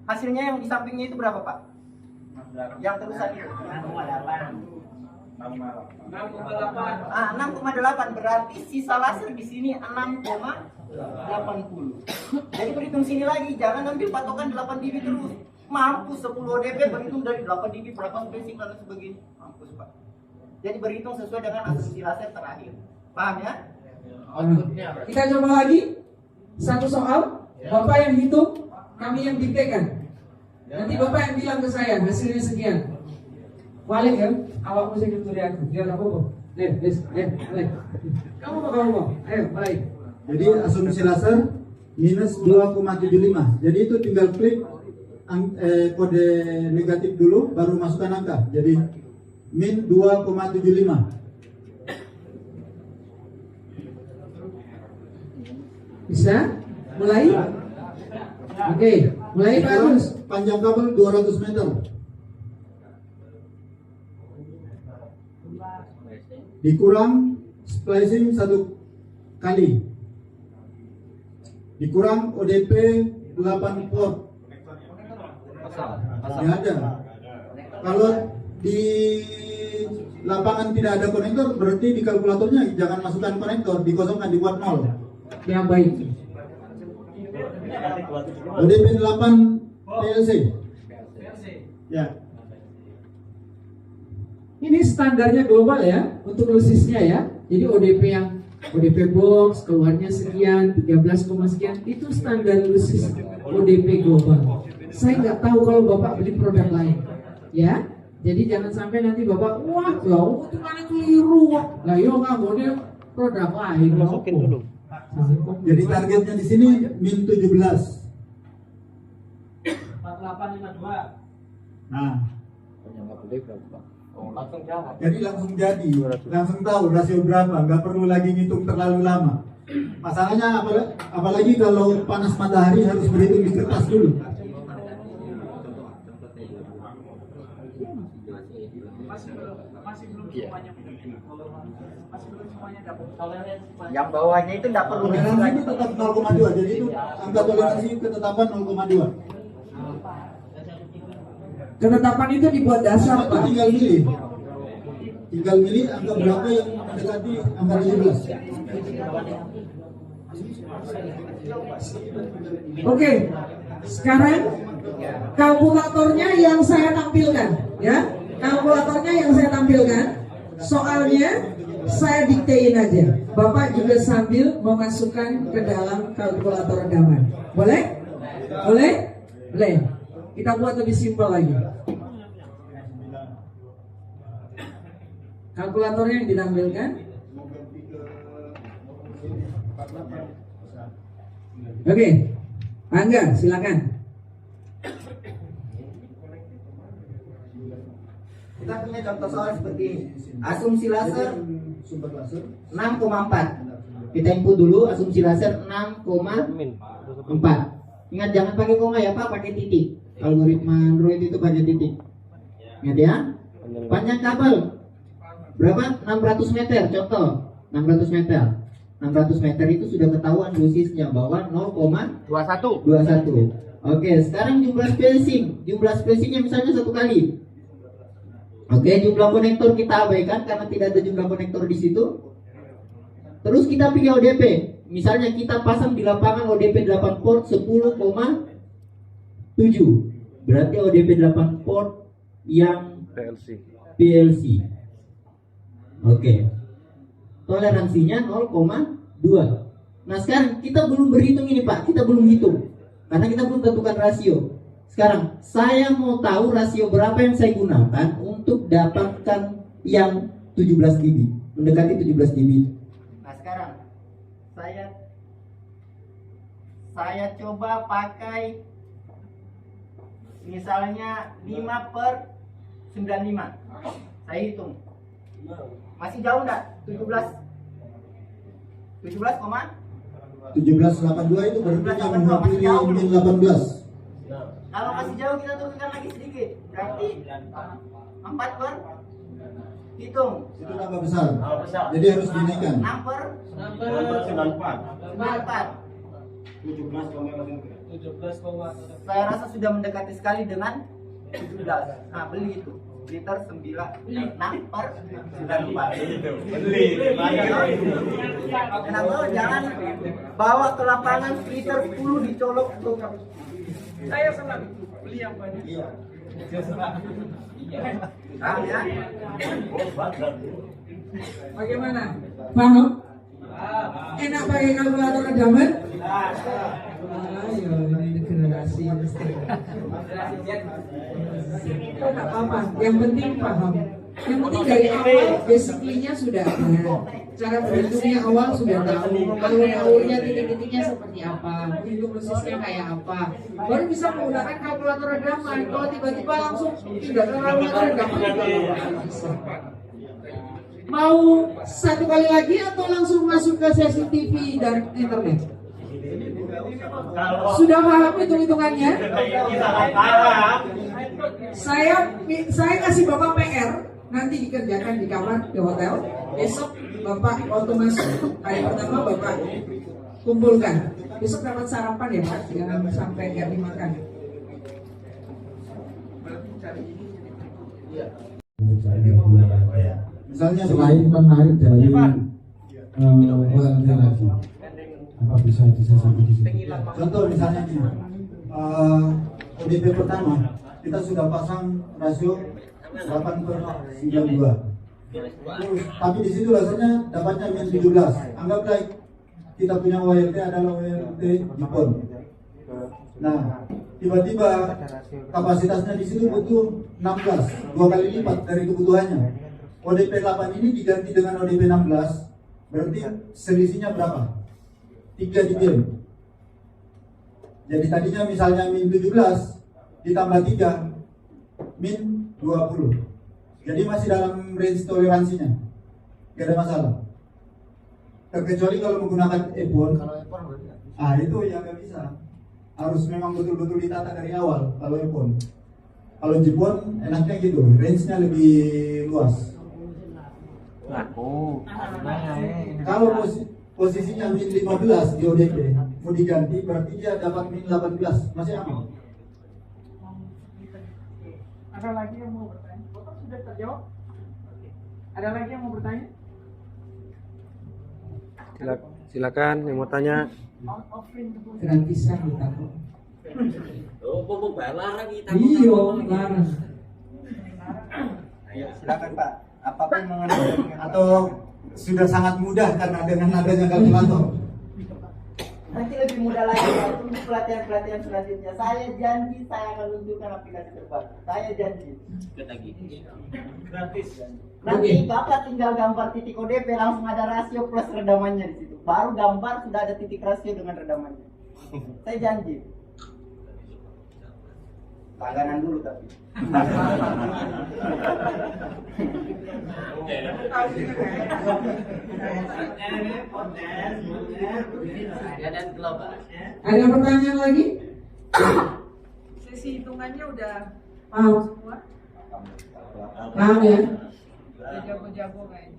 Hasilnya yang di sampingnya itu berapa Pak? Yang terusan itu 6,8. Berarti sisa laser di sini 6,80. Jadi berhitung sini lagi, jangan ambil patokan 8 dB terus. Mampus 10 ODP berhitung dari 8 dB berapa basic dan sebagainya. Mampus Pak. Jadi berhitung sesuai dengan asumsi laser terakhir. Paham ya? Kita coba lagi satu soal. Bapak yang hitung, kami yang diktekan. Nanti Bapak yang bilang ke saya hasilnya sekian. Balik ya, awakmu sekretari aku. Dia tak apa-apa. Balik. Kamu mau? Ayo, balik. Jadi asumsi laser minus 2,75. Jadi itu tinggal klik kode negatif dulu, baru masukkan angka. Jadi min 2,75. Bisa? Mulai? Oke, mulai Pak Agus. Panjang kabel 200 meter. Dikurang splicing 1 kali. Dikurang ODP 8 port. Tidak ada. Kalau di lapangan tidak ada konektor, berarti di kalkulatornya jangan masukkan konektor, dikosongkan, dibuat 0. Yang baik. ODP 8 PLC. Ya. Ini standarnya global ya untuk dosisnya ya. Jadi ODP box keluarnya sekian, 13, sekian itu standar dosis ODP global. Saya nggak tahu kalau Bapak beli produk lain, ya. Jadi jangan sampai nanti Bapak, wah, itu kan keliru. Lah yo nggak boleh produk lain. Masukin dulu. Jadi targetnya di sini min 17. 4852. Nah, Langsung jawab. jadi langsung tahu rasio berapa, nggak perlu lagi ngitung terlalu lama. Masalahnya apalagi kalau panas matahari harus berhitung di kertas dulu. Yang bawahnya itu tidak perlu Toleransi itu tetap 0,2, jadi itu angka toleransi ketetapan 0,2. Ketetapan itu dibuat dasar Pak. Tinggal milih angka berapa yang mendekati angka 17. Oke, sekarang kalkulatornya yang saya tampilkan, ya. Kalkulatornya yang saya tampilkan, soalnya saya diktein aja. Bapak juga sambil memasukkan ke dalam kalkulator rekaman. Boleh? Boleh? Boleh. Kita buat lebih simpel lagi. Kalkulatornya yang ditampilkan. Oke, Angga, silakan. Kita punya contoh soal seperti ini. Asumsi laser Sumber laser 6,4. Kita input dulu asumsi laser 6,4. Ingat jangan pakai koma ya Pak, pakai titik. Algoritma Android itu pakai titik. Ingat ya. Panjang kabel berapa? 600 meter. Contoh 600 meter. 600 meter itu sudah ketahuan dosisnya bahwa 0,21. Oke, sekarang jumlah spacing. Jumlah spacingnya misalnya 1 kali. Oke, jumlah konektor kita abaikan karena tidak ada jumlah konektor di situ. Terus kita pilih ODP. Misalnya kita pasang di lapangan ODP 8 port 10,7. Berarti ODP 8 port yang PLC. Oke. Toleransinya 0,2. Nah, sekarang kita belum berhitung ini, Pak. Kita belum hitung. Karena kita belum tentukan rasio. Sekarang saya mau tahu rasio berapa yang saya gunakan untuk dapatkan yang 17 dB, mendekati 17 dB. Nah, sekarang saya coba pakai misalnya 5/95. Saya hitung. Masih jauh enggak? 17,82 itu berarti yang mewakili min 18. Kalau masih jauh kita turunkan lagi sedikit. Berarti 4/, hitung. Itu tambah besar. Jadi harus dinaikkan. 6/94. 17, saya rasa sudah mendekati sekali dengan 17. Nah, beli itu liter 6/94. Kenapa jangan bawa ke lapangan liter 10 dicolok tuh. Saya senang beli yang banyak. Iya. Ya. Bagaimana? Paham? Enak pakai kalkulator rekaman? Ayo, ini generasi itu tak apa-apa. Yang penting paham. Yang penting dari awal basicnya sudah ada. Cara berhitungnya awal sudah tahu. Alur-alurnya, titik-titiknya seperti apa, hitung prosesnya kayak apa. Baru bisa menggunakan kalkulator rekaman. Kalau tiba-tiba langsung tidak ada kalkulator rekaman juga nggak bisa. Mau satu kali lagi atau langsung masuk ke sesi TV dan internet? Sudah paham hitung-hitungannya? Saya kasih Bapak PR, nanti dikerjakan di kamar di hotel. Besok Bapak waktu masuk hari pertama Bapak kumpulkan. Besok dapat sarapan ya Pak, jangan sampai nggak dimakan. Misalnya selain menarik dari OLT lagi, apa bisa sampai di situ? Contoh misalnya ini, ODP pertama kita sudah pasang rasio 8/92. Terus, tapi di situ rasanya dapatnya min 17. Anggaplah kita punya OLT adalah OLT Jepun. Nah, tiba-tiba kapasitasnya di situ butuh 16, 2 kali lipat dari kebutuhannya. ODP 8 ini diganti dengan ODP 16, berarti selisihnya berapa? 3 dB. Jadi tadinya misalnya min 17 ditambah 3, min 20. Jadi masih dalam range toleransinya, gak ada masalah. Terkecuali kalau menggunakan EPON, itu ya gak bisa. Harus memang betul-betul ditata dari awal kalau EPON. Kalau Jepun enaknya gitu, range-nya lebih luas. Kalau posisinya min 15 di ODP mau diganti, berarti dia dapat min 18, masih aman. Ada lagi yang mau bertanya? Bapak sudah terjawab? Ada lagi yang mau bertanya? Silakan yang mau tanya. Gratisan ditaruh. Oh, mau bayar lagi. Iya, larang. Ya, silakan Pak. Apapun mengenai Atau sudah sangat mudah karena dengan adanya kalkulator? nanti lebih mudah lagi Pak. Tunggu pelatihan selanjutnya. Saya janji saya akan tunjukkan aplikasi terbaru. Saya janji. Gratis. Nanti Bapak tinggal gambar titik ODP langsung ada rasio plus redamannya di situ. Baru gambar sudah ada titik rasio dengan redamannya. Saya janji. Langganan dulu tapi. Ada pertanyaan lagi? Sesi hitungannya udah Paham? semua, Paham ya? udah jago-jago kayaknya.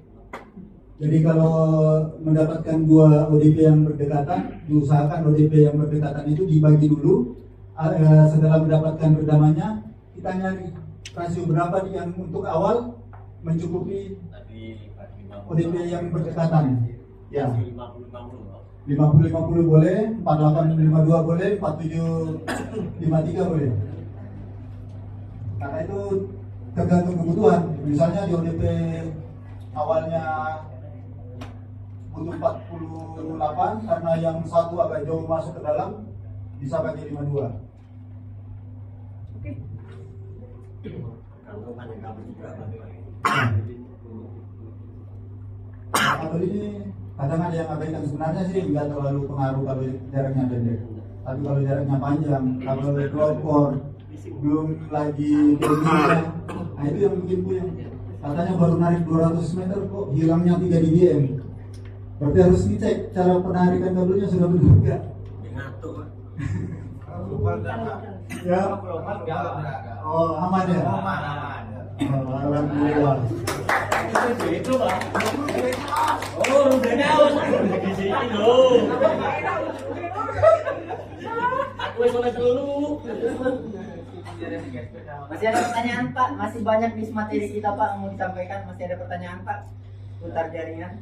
Jadi kalau mendapatkan dua ODP yang berdekatan, diusahakan ODP yang berdekatan itu dibagi dulu. Setelah mendapatkan redamannya, kita nyari rasio berapa yang untuk awal mencukupi ODP yang berdekatan. Ya, 50-50 boleh, 48-52 boleh, 47-53 boleh. Karena itu tergantung kebutuhan. Misalnya di ODP awalnya butuh 48, karena yang satu agak jauh masuk ke dalam, bisa pakai 52. Kabel ini kadang ada yang abaikan, sebenarnya sih nggak terlalu pengaruh kalau jaraknya pendek. Tapi kalau jaraknya panjang, kabel telpon, belum lagi kemudian, nah itu yang bikin puyeng. Katanya baru narik 200 meter kok hilangnya 3 dBm. Berarti harus dicek cara penarikan kabelnya sudah benar nggak? Ya. Oh, aman ya? Aman. Oh, alhamdulillah. Itu Pak. Oh, rupanya di sini loh. Aku soleh dulu. Masih ada pertanyaan Pak? Masih banyak nih materi kita Pak mau disampaikan. Masih ada pertanyaan Pak? Putar jaringan.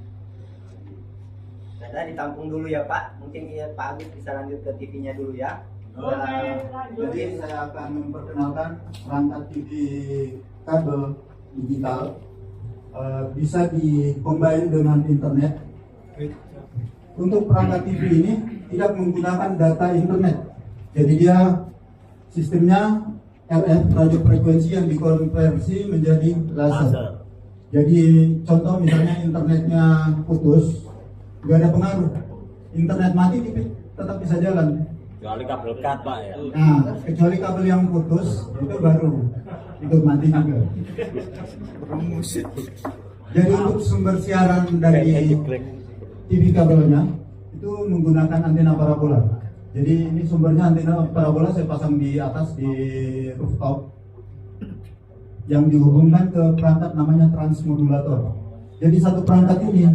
Kita ditampung dulu ya Pak. Mungkin Pak Agus bisa lanjut ke TV-nya dulu ya. Jadi saya akan memperkenalkan perangkat TV kabel digital, bisa di-combine dengan internet. Untuk perangkat TV ini tidak menggunakan data internet, jadi dia sistemnya RF, radio frekuensi yang dikonversi menjadi laser. Jadi contoh misalnya internetnya putus, nggak ada pengaruh. Internet mati TV tetap bisa jalan. Kecuali kabel cut Pak ya. Nah, kecuali kabel yang putus itu baru ikut mati juga. Jadi untuk sumber siaran dari TV kabelnya itu menggunakan antena parabola. Jadi ini sumbernya antena parabola saya pasang di atas di rooftop yang dihubungkan ke perangkat namanya transmodulator. Jadi satu perangkat ini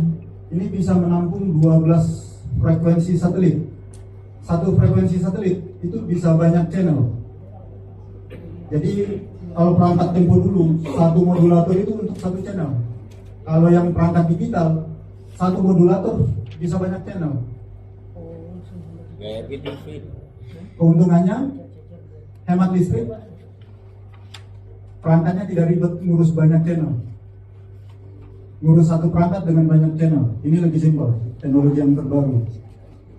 bisa menampung 12 frekuensi satelit. Satu frekuensi satelit itu bisa banyak channel. Jadi kalau perangkat tempo dulu, satu modulator itu untuk satu channel. Kalau yang perangkat digital, satu modulator bisa banyak channel. Keuntungannya hemat listrik, perangkatnya tidak ribet ngurus banyak channel. Ngurus satu perangkat dengan banyak channel, ini lebih simpel, teknologi yang terbaru.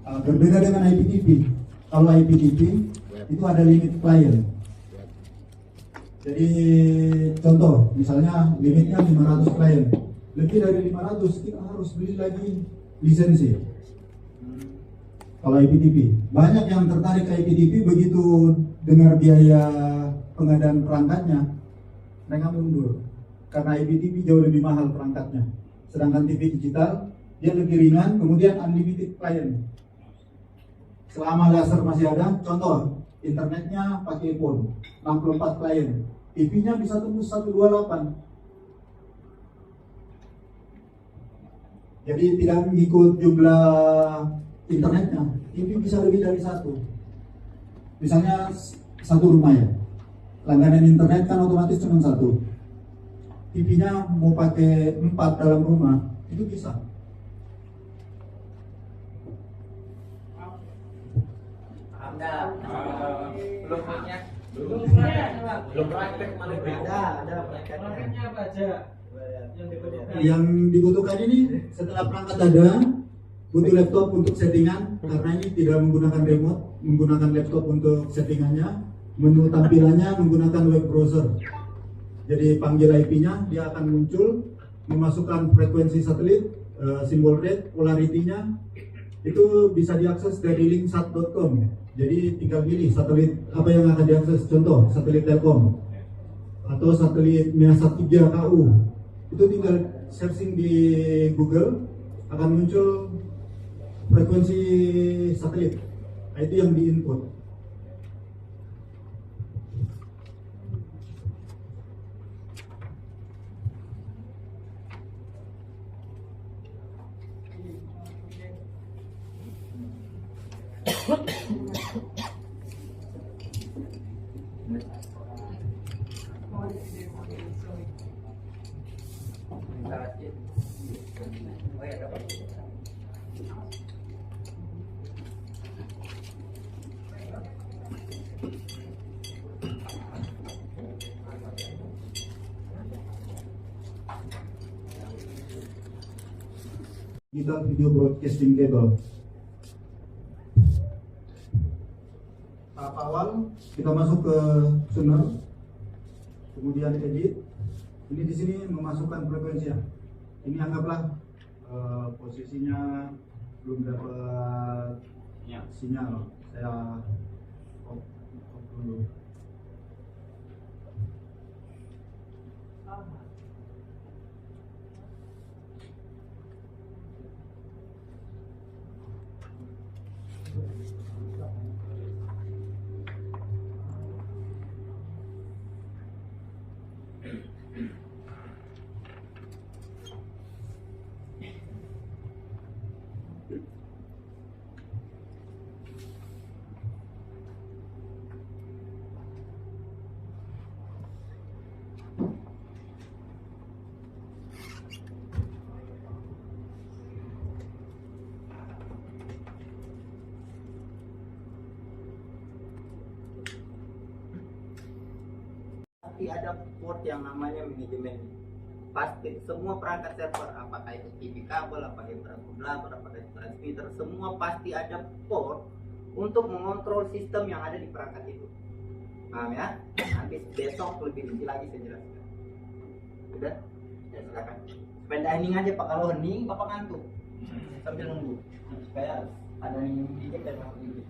Berbeda dengan IPTV. Kalau IPTV itu ada limit klien. Jadi contoh, misalnya limitnya 500 klien. Lebih dari 500 kita harus beli lagi lisensi. Kalau IPTV, banyak yang tertarik ke IPTV, begitu dengar biaya pengadaan perangkatnya, mereka mundur. Karena IPTV jauh lebih mahal perangkatnya. Sedangkan TV digital dia lebih ringan, kemudian unlimited klien. Selama laser masih ada, contoh internetnya pakai phone 64 klien, TV-nya bisa tembus 128. Jadi tidak mengikut jumlah internetnya, TV bisa lebih dari satu. Misalnya satu rumah ya, langganan internet kan otomatis cuma satu. TV-nya mau pakai 4 dalam rumah, itu bisa. Belum punya. Belum praktek mana Ada prakteknya. apa aja? Yang dibutuhkan ini setelah perangkat ada, butuh laptop untuk settingan karena ini tidak menggunakan remote, menggunakan laptop untuk settingannya. Menu tampilannya menggunakan web browser. Jadi panggil IP-nya, dia akan muncul, memasukkan frekuensi satelit, simbol rate, polarity-nya itu bisa diakses dari link sat.com. Jadi tinggal pilih satelit apa yang akan diakses. Contoh satelit Telkom atau satelit Measat 3 KU. Itu tinggal searching di Google, akan muncul frekuensi satelit. Nah, itu yang diinput. Digital video broadcasting cable. Tahap awal kita masuk ke tuner, kemudian edit. Ini di sini memasukkan frekuensinya. Ini anggaplah posisinya belum dapat sinyal. Saya off dulu. Pasti ada port yang namanya manajemen. Pasti semua perangkat server, apakah itu TV kabel, apakah itu transponder, apakah itu transmitter, semua pasti ada port untuk mengontrol sistem yang ada di perangkat itu. Paham ya? Nanti besok lebih rinci lagi saya jelaskan. Udah? Ya silakan. Sepeda hening aja Pak, kalau hening Bapak ngantuk sambil nunggu supaya ada hening dikit dan ngantuk dikit.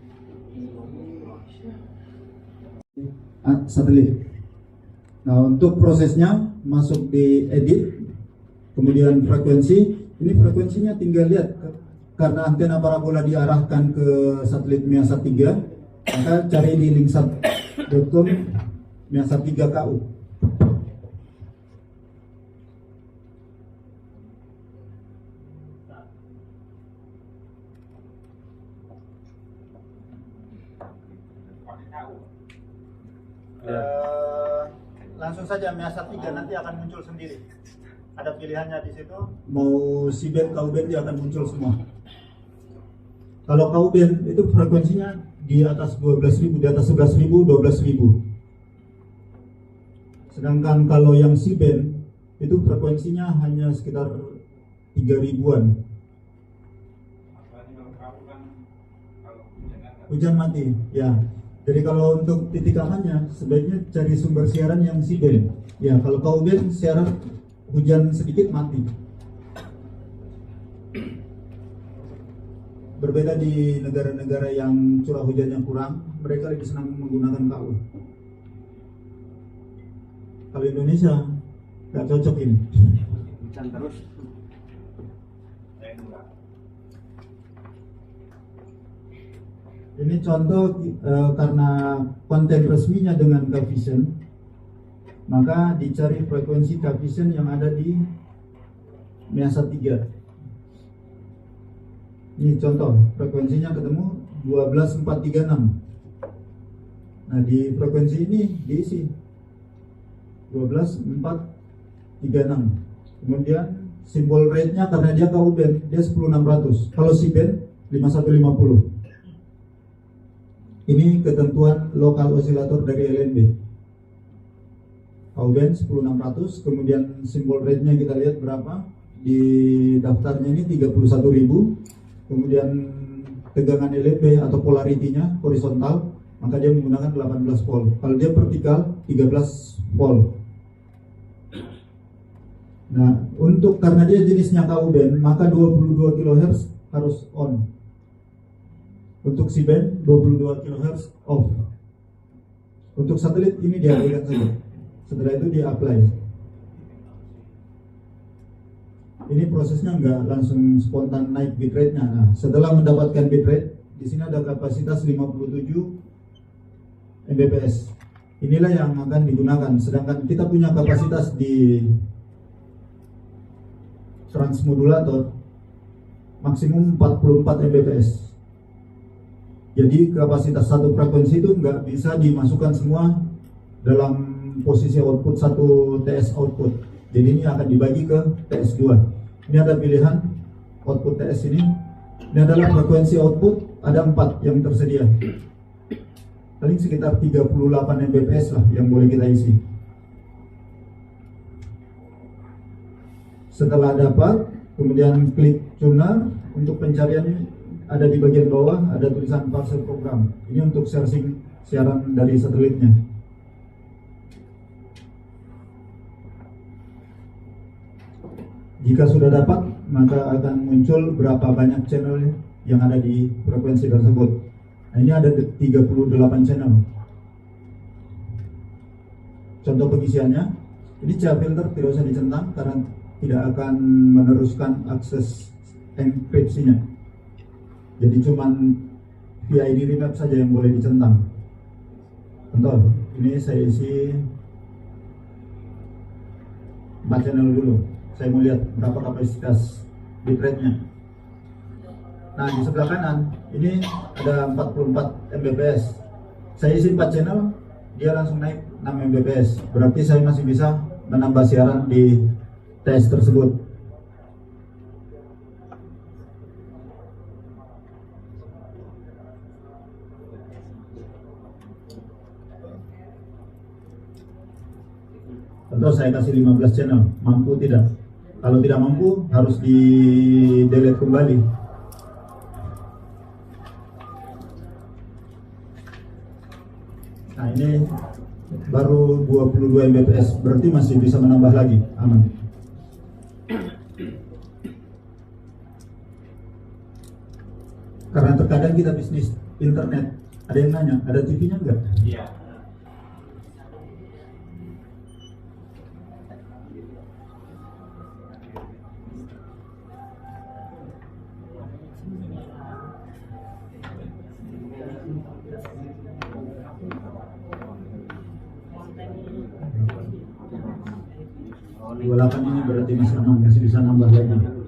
Satelit. Nah, untuk prosesnya masuk di edit, kemudian frekuensi. Ini frekuensinya tinggal lihat, karena antena parabola diarahkan ke satelit Measat 3, maka cari di linksat.com Measat 3 KU. Langsung saja Measat 3 nanti akan muncul sendiri. Ada pilihannya di situ. Mau C-band, Ku-band dia akan muncul semua. Kalau Ku-band itu frekuensinya di atas 12.000, di atas 11.000, 12.000. Sedangkan kalau yang C-band itu frekuensinya hanya sekitar 3.000-an. Hujan mati, ya. Jadi kalau untuk titik amannya sebaiknya cari sumber siaran yang C-band. Ya, kalau Ku-band siaran hujan sedikit mati. Berbeda di negara-negara yang curah hujannya kurang, mereka lebih senang menggunakan KU. Kalau Indonesia nggak cocok ini. Hujan terus. Ini contoh karena konten resminya dengan Cavision, maka dicari frekuensi Cavision yang ada di Measat 3. Ini contoh, frekuensinya ketemu 12436. Nah, di frekuensi ini diisi 12436. Kemudian simbol rate-nya karena dia Ku-band, dia 10600. Kalau C-band 5150. Ini ketentuan lokal osilator dari LNB. Band 10600, kemudian simbol rate-nya kita lihat berapa. Di daftarnya ini 31.000. Kemudian tegangan LNB atau polaritinya horizontal, maka dia menggunakan 18 volt. Kalau dia vertikal 13 volt. Nah, karena dia jenisnya KU band, maka 22 kHz harus on. Untuk si band 22 kHz off. Untuk satelit ini diabaikan saja. Setelah itu dia apply. Ini prosesnya nggak langsung spontan naik bitrate-nya. Nah, setelah mendapatkan bitrate, di sini ada kapasitas 57 Mbps. Inilah yang akan digunakan. Sedangkan kita punya kapasitas di transmodulator maksimum 44 Mbps. Jadi kapasitas satu frekuensi itu nggak bisa dimasukkan semua dalam posisi output satu TS output. Jadi ini akan dibagi ke TS2. Ini ada pilihan output TS ini. Ini adalah frekuensi output, ada 4 yang tersedia. Paling sekitar 38 Mbps lah yang boleh kita isi. Setelah dapat, kemudian klik tuner. Untuk pencarian ada di bagian bawah, ada tulisan parcel program. Ini untuk searching siaran dari satelitnya. Jika sudah dapat, maka akan muncul berapa banyak channel yang ada di frekuensi tersebut. Nah, ini ada 38 channel. Contoh pengisiannya, ini CA filter tidak usah dicentang karena tidak akan meneruskan akses enkripsinya. Jadi cuman PID remap saja yang boleh dicentang. Contoh, ini saya isi 4 channel dulu. Saya mau lihat berapa kapasitas bitrate-nya. Nah, di sebelah kanan ini ada 44 Mbps. Saya isi 4 channel, dia langsung naik 6 Mbps. Berarti saya masih bisa menambah siaran di TS tersebut. Contoh saya kasih 15 channel, mampu tidak? Kalau tidak mampu harus di delete kembali. Nah, ini baru 22 Mbps, berarti masih bisa menambah lagi, aman. Karena terkadang kita bisnis internet, ada yang nanya, ada TV-nya enggak? Iya. Oh, 28 ini berarti masih aman, masih bisa nambah lagi.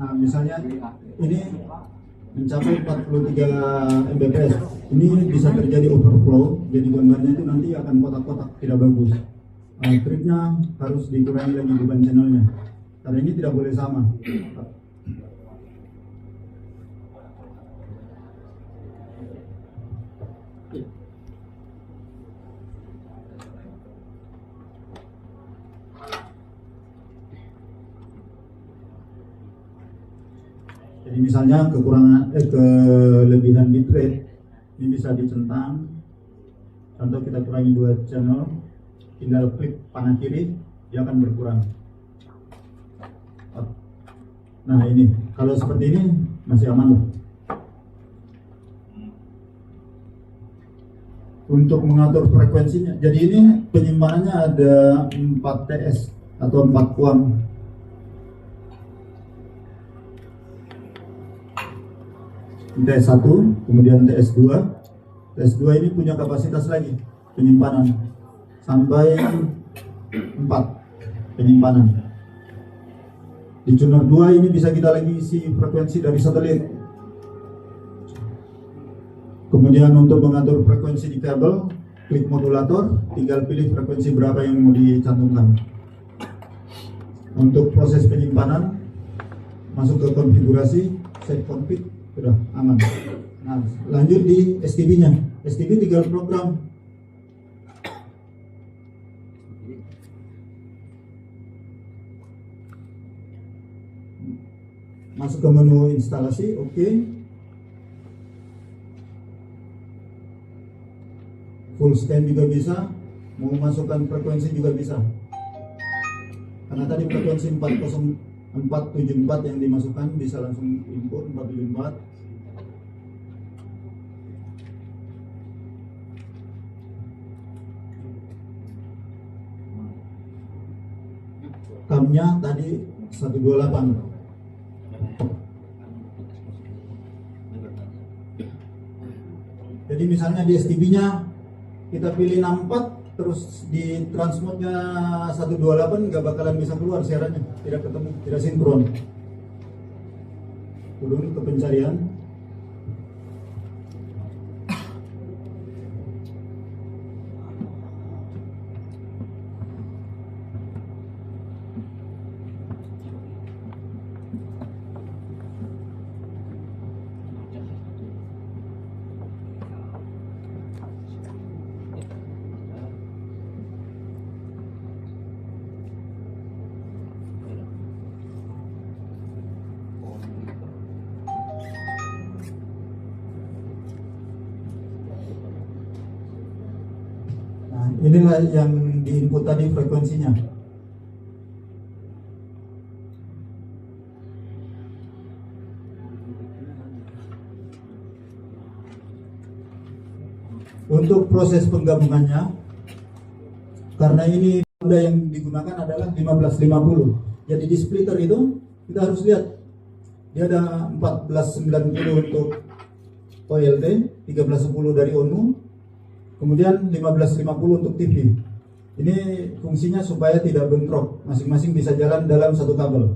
Nah, misalnya ini mencapai 43 Mbps, ini bisa terjadi overflow, jadi gambarnya itu nanti akan kotak-kotak, tidak bagus. Triknya harus dikurangi lagi beban channelnya, karena ini tidak boleh sama. Jadi misalnya kelebihan bitrate ini bisa dicentang. Contoh kita kurangi 2 channel, tinggal klik panah kiri, dia akan berkurang. Nah, ini kalau seperti ini masih aman loh. Untuk mengatur frekuensinya, jadi ini penyimpanannya ada 4 TS atau 4 QAM. TS1, kemudian TS2. TS2 ini punya kapasitas lagi. penyimpanan sampai 4 penyimpanan. Di tuner 2 ini bisa kita lagi isi frekuensi dari satelit. Kemudian untuk mengatur frekuensi di kabel, klik modulator, tinggal pilih frekuensi berapa yang mau dicantumkan. Untuk proses penyimpanan, masuk ke konfigurasi, save config, sudah aman. Nah, lanjut di STB-nya. STB tinggal program. Masuk ke menu instalasi, oke. Full scan juga bisa, mau masukkan frekuensi juga bisa. Karena tadi frekuensi 40474 yang dimasukkan bisa langsung input 474. RAM-nya tadi 128. Jadi misalnya di STB-nya kita pilih 64, terus di transmode-nya 128 nggak bakalan bisa keluar siarannya, tidak ketemu, tidak sinkron. Turun ke pencarian. Inilah yang diinput tadi frekuensinya. Untuk proses penggabungannya, karena ini tanda yang digunakan adalah 1550. Jadi di splitter itu kita harus lihat dia ada 1490 untuk OLT, 1310 dari ONU. Kemudian 1550 untuk TV. Ini fungsinya supaya tidak bentrok, masing-masing bisa jalan dalam satu kabel.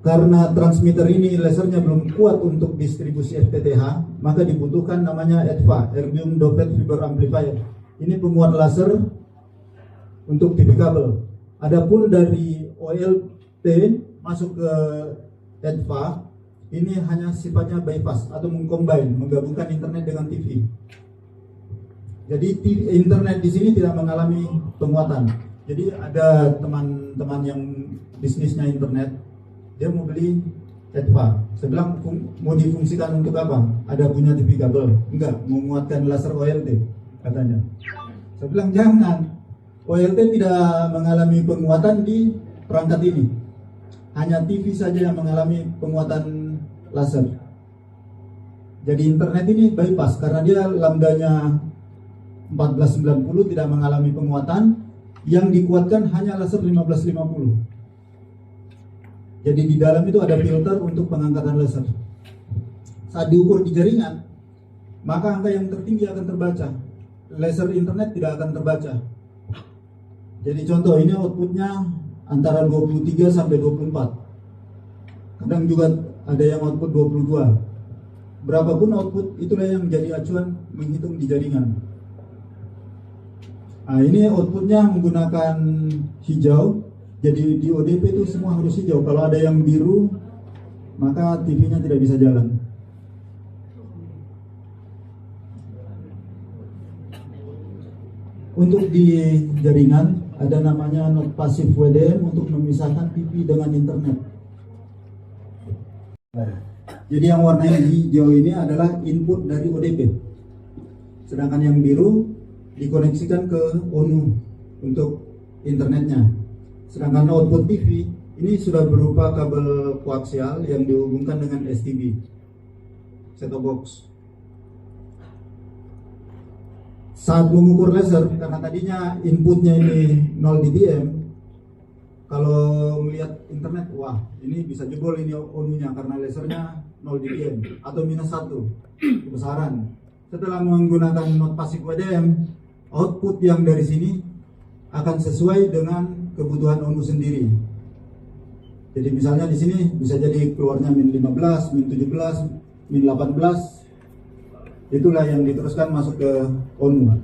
Karena transmitter ini lasernya belum kuat untuk distribusi FTTH, maka dibutuhkan namanya EDFA, Erbium Doped Fiber Amplifier. Ini penguat laser untuk TV kabel. Adapun dari OLT masuk ke EDFA, ini hanya sifatnya bypass atau mengcombine, menggabungkan internet dengan TV. Jadi internet di sini tidak mengalami penguatan. Jadi ada teman-teman yang bisnisnya internet, dia mau beli EDFA. Saya bilang mau difungsikan untuk apa? Ada punya TV kabel? Enggak, mau menguatkan laser OLT katanya. Saya bilang jangan. OLT tidak mengalami penguatan di perangkat ini. Hanya TV saja yang mengalami penguatan laser. Jadi internet ini bypass karena dia lambdanya 1490 tidak mengalami penguatan, yang dikuatkan hanya laser 1550. Jadi di dalam itu ada filter untuk pengangkatan laser. Saat diukur di jaringan, maka angka yang tertinggi akan terbaca. Laser internet tidak akan terbaca. Jadi contoh ini outputnya antara 23 sampai 24. Kadang juga ada yang output 22. Berapapun output, itulah yang menjadi acuan menghitung di jaringan. Nah, ini outputnya menggunakan hijau. Jadi di ODP itu semua harus hijau. Kalau ada yang biru, maka TV-nya tidak bisa jalan. Untuk di jaringan ada namanya not passive WDM untuk memisahkan TV dengan internet. Jadi yang warna hijau ini adalah input dari ODP. Sedangkan yang biru dikoneksikan ke ONU untuk internetnya. Sedangkan output TV ini sudah berupa kabel koaksial yang dihubungkan dengan STB, set-top box. Saat mengukur laser, karena tadinya inputnya ini 0 dBm, kalau melihat internet, wah ini bisa jebol ini ONU-nya karena lasernya 0 dBm atau -1 kebesaran. setelah menggunakan not pasif WDM, output yang dari sini akan sesuai dengan kebutuhan ONU sendiri. Jadi misalnya di sini bisa jadi keluarnya min 15, min 17, min 18. Itulah yang diteruskan masuk ke ONU.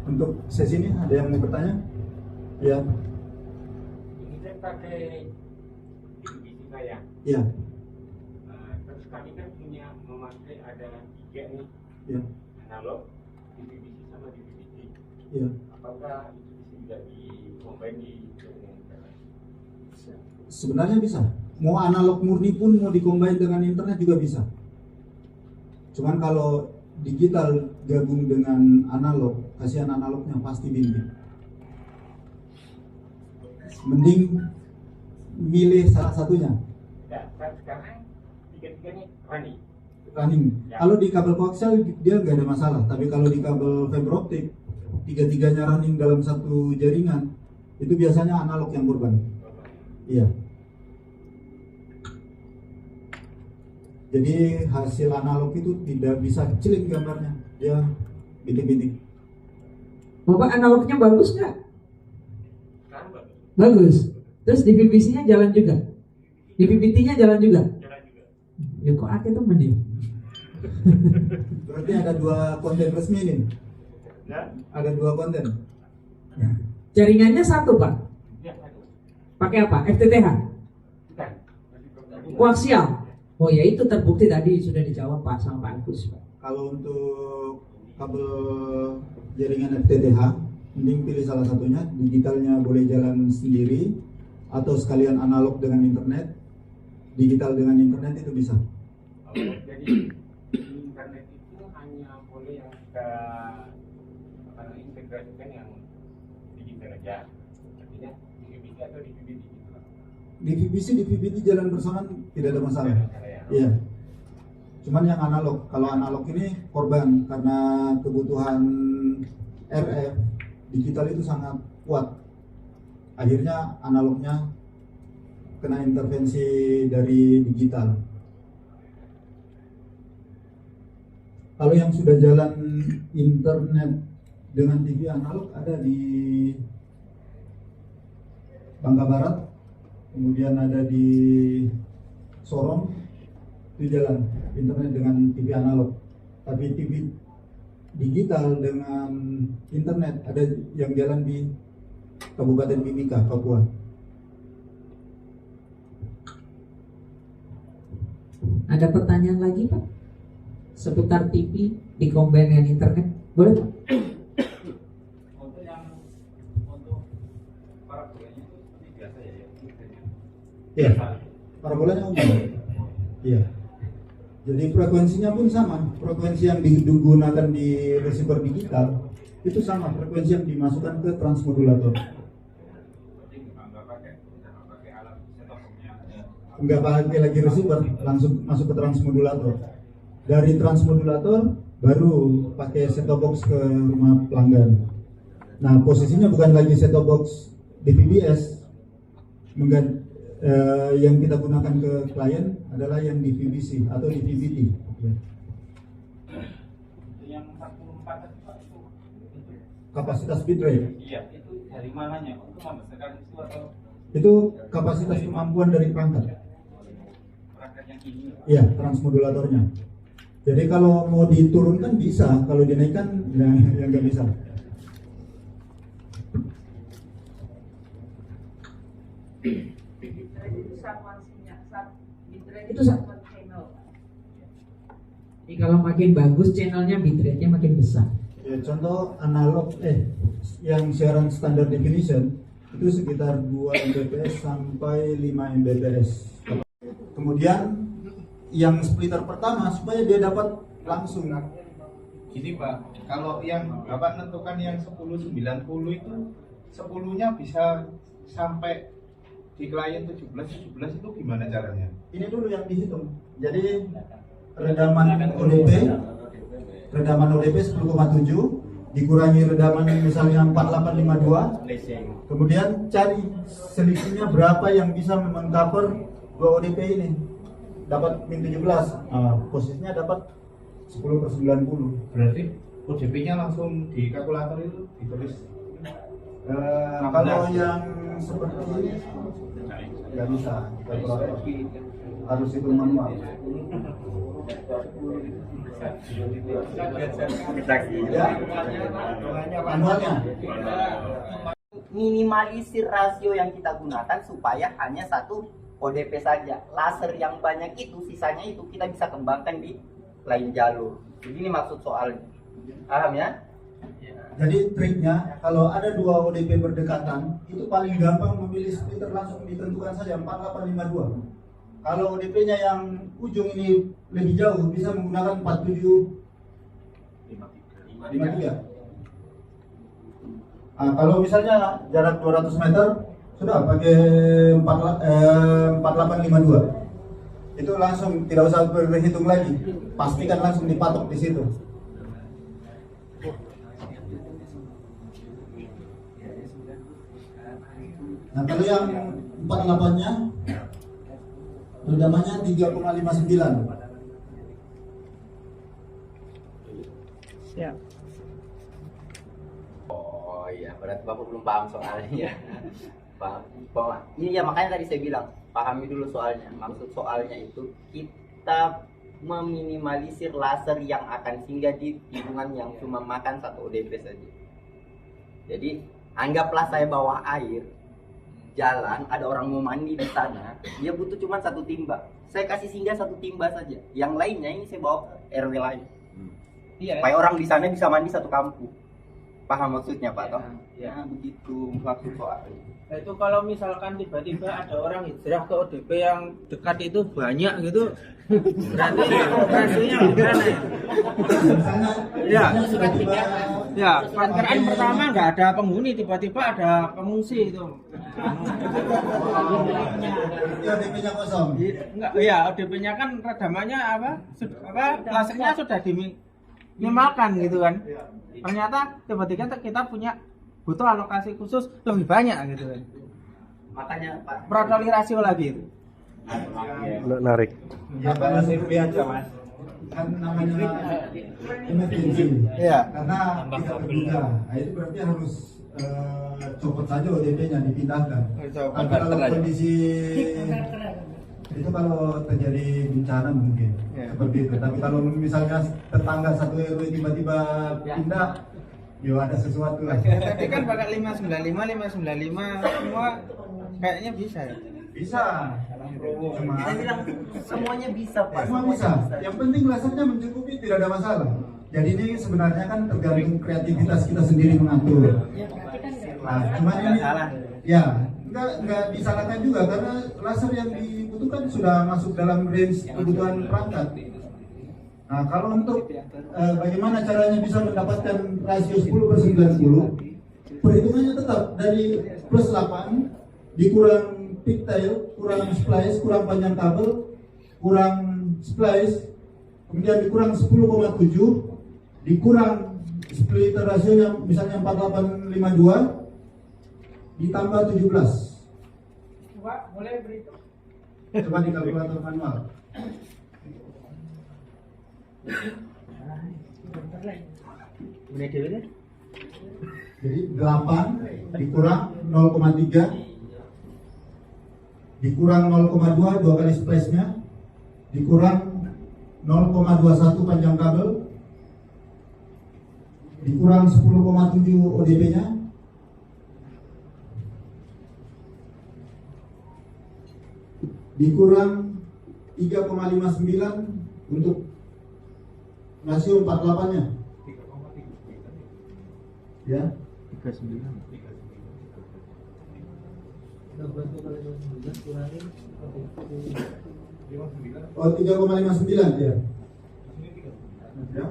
Untuk sesi ini ada yang mau bertanya? Ya. Ini saya pakai divisi saya. Ya. Terus kami kan punya memakai ada 3 nih. Ya. Analog, divisi sama divisi. Ya. Apakah itu bisa di-combine di internet? Sebenarnya bisa. Mau analog murni pun mau dikombin dengan internet juga bisa. Cuman kalau digital gabung dengan analog, kasihan analognya pasti bimbing. Mending milih salah satunya. Ya, sekarang 3-3-nya Running. Ya. Kalau di kabel koaksial dia nggak ada masalah, tapi kalau di kabel fiber optik 3-3-nya running dalam satu jaringan, itu biasanya analog yang korban. Iya. Jadi hasil analog itu tidak bisa kecilin gambarnya, dia bintik-bintik. Bapak analognya bagus nggak? Bagus. Terus di PVC-nya jalan juga? Di PPT-nya jalan juga? Ya kok aku temen dia? Berarti ada 2 konten resmi nih. Ada 2 konten. Jaringannya satu, Pak. Pakai apa? FTTH? Koaksial. Oh ya, itu terbukti tadi sudah dijawab Pak sama Pak Agus, Pak. Kalau untuk kabel jaringan FTTH, mending pilih salah satunya. Digitalnya boleh jalan sendiri atau sekalian analog dengan internet. Digital dengan internet itu bisa. Jadi internet itu hanya boleh yang kita integrasikan yang digital aja. Artinya di VBT atau di VBT gitu. Di VBC, di VBT jalan bersamaan tidak ada masalah. Iya. Cuman yang analog, kalau analog ini korban karena kebutuhan RF, digital itu sangat kuat. Akhirnya analognya kena intervensi dari digital. Kalau yang sudah jalan internet dengan TV analog ada di Bangka Barat, kemudian ada di Sorong, itu jalan internet dengan TV analog. Tapi TV digital dengan internet ada yang jalan di Kabupaten Mimika, Papua. Ada pertanyaan lagi, Pak? Seputar TV dikombin dengan internet, boleh Pak? Untuk yang untuk parabolanya itu seperti biasa ya, Iya, parabolanya umum. Iya. Jadi frekuensinya pun sama, frekuensi yang digunakan di receiver digital itu sama frekuensi yang dimasukkan ke transmodulator. Enggak pakai lagi receiver, langsung masuk ke transmodulator. Dari transmodulator baru pakai set-top box ke rumah pelanggan. Nah, posisinya bukan lagi set-top box DVB-S. Yang kita gunakan ke klien adalah yang di VBC atau di VBT. yang 44 itu Kapasitas bitrate. iya, itu dari mananya? Untuk membesarkan itu atau Itu kapasitas kemampuan dari perangkat. perangkat yang ini? Iya, transmodulatornya. Jadi kalau mau diturunkan bisa, kalau dinaikkan ya nggak bisa. Itu satuan channel. Jadi kalau makin bagus channelnya, bitrate-nya makin besar. Ya, contoh analog yang siaran standar definition itu sekitar 2 Mbps sampai 5 Mbps. Kemudian yang splitter pertama supaya dia dapat langsung. Gini Pak, kalau yang Bapak nentukan yang 1090 itu 10-nya bisa sampai di klien 17 itu gimana caranya? Ini dulu yang dihitung. Jadi redaman ODP 10,7 dikurangi redaman misalnya 4852, kemudian cari selisihnya berapa yang bisa mengcover 2 ODP ini. dapat min 17. Nah, posisinya dapat 10/90. Berarti ODP-nya langsung di kalkulator itu ditulis. Kalau yang seperti ini nggak bisa kalkulator, harus itu manual. Ya, manualnya. Minimalisir rasio yang kita gunakan supaya hanya satu ODP saja. Laser yang banyak itu, sisanya itu kita bisa kembangkan di lain jalur. Begini maksud soalnya. Paham ya? Jadi triknya kalau ada dua ODP berdekatan itu paling gampang memilih splitter, langsung ditentukan saja 4852. Kalau ODP-nya yang ujung ini lebih jauh bisa menggunakan 4753. Nah, kalau misalnya jarak 200 meter sudah pakai 4852. Itu langsung tidak usah berhitung lagi, pastikan langsung dipatok di situ. Nah, kalau yang 48-nya redamannya 3,59. Ya. Oh iya, berarti Bapak belum paham soalnya. Paham. Iya, makanya tadi saya bilang, pahami dulu soalnya. Maksud soalnya itu kita meminimalisir laser yang akan singgah di tikungan yang cuma makan satu ODP saja. Jadi, anggaplah saya bawa air, jalan, ada orang mau mandi di sana, dia butuh cuma satu timba. Saya kasih singgah satu timba saja. Yang lainnya ini saya bawa ke RW lain. Iya. Supaya orang di sana bisa mandi satu kampung. Paham maksudnya, Pak? Toh? Ya, begitu maksud soalnya. Nah, itu kalau misalkan tiba-tiba ada orang hijrah ke ODP yang dekat itu banyak gitu, berarti rasanya gimana ya? Ya, ya, panteran pertama nggak ada penghuni, tiba-tiba ada pengungsi itu. ODP-nya kosong. Enggak, ya ODP-nya kan redamannya apa lasernya sudah diminimalkan gitu kan. Ternyata tiba-tiba kita punya butuh alokasi khusus lebih banyak gitu kan. Makanya Pak, berkali rasio lagi itu. Menarik. Ya, kalau biasa Mas. Kan namanya emergency. Iya. Karena tidak terduga. Nah, itu berarti harus copot saja ODP-nya, dipindahkan. Tapi kalau kondisi itu kalau terjadi bencana mungkin seperti itu. Tapi kalau misalnya tetangga satu RW tiba-tiba pindah, yo ada sesuatu lah. Tadi kan pakai 595 semua kayaknya bisa ya. Bisa. Saya bilang semuanya bisa, Pak. Semua bisa. Yang penting lasernya mencukupi, tidak ada masalah. Jadi ini sebenarnya kan tergantung kreativitas kita sendiri mengatur. Nah, cuman ini ya nggak disalahkan juga karena laser yang dibutuhkan sudah masuk dalam range kebutuhan perangkat. Nah, kalau untuk bagaimana caranya bisa mendapatkan rasio 10/90, perhitungannya tetap dari plus 8 dikurang pigtail, kurang splice, kurang panjang kabel, kurang splice, kemudian dikurang 10,7, dikurang splitter rasio yang misalnya 4852, ditambah 17. Pak, boleh berhitung? Coba di kalkulator manual. Jadi 8 dikurang 0,3 dikurang 0,2 dua kali splice-nya, dikurang 0,21 panjang kabel, dikurang 10,7 ODP-nya, dikurang 3,59 untuk rasio 48-nya. Ya. 39. Oh, 3,59 ya. Ya.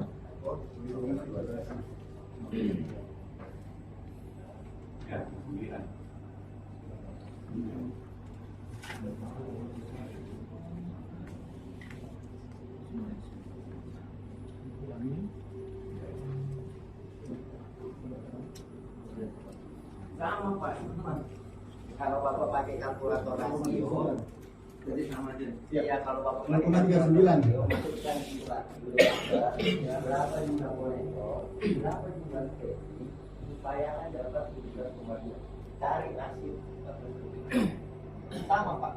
Sama Pak, kalau Bapak pakai kalkulator rasio, Jadi sama aja. Iya, kalau Bapak 0,39. memasukkan berapa jumlah kolektor, berapa jumlah spesi, supaya dapat 17,2. Cari rasio. Sama Pak.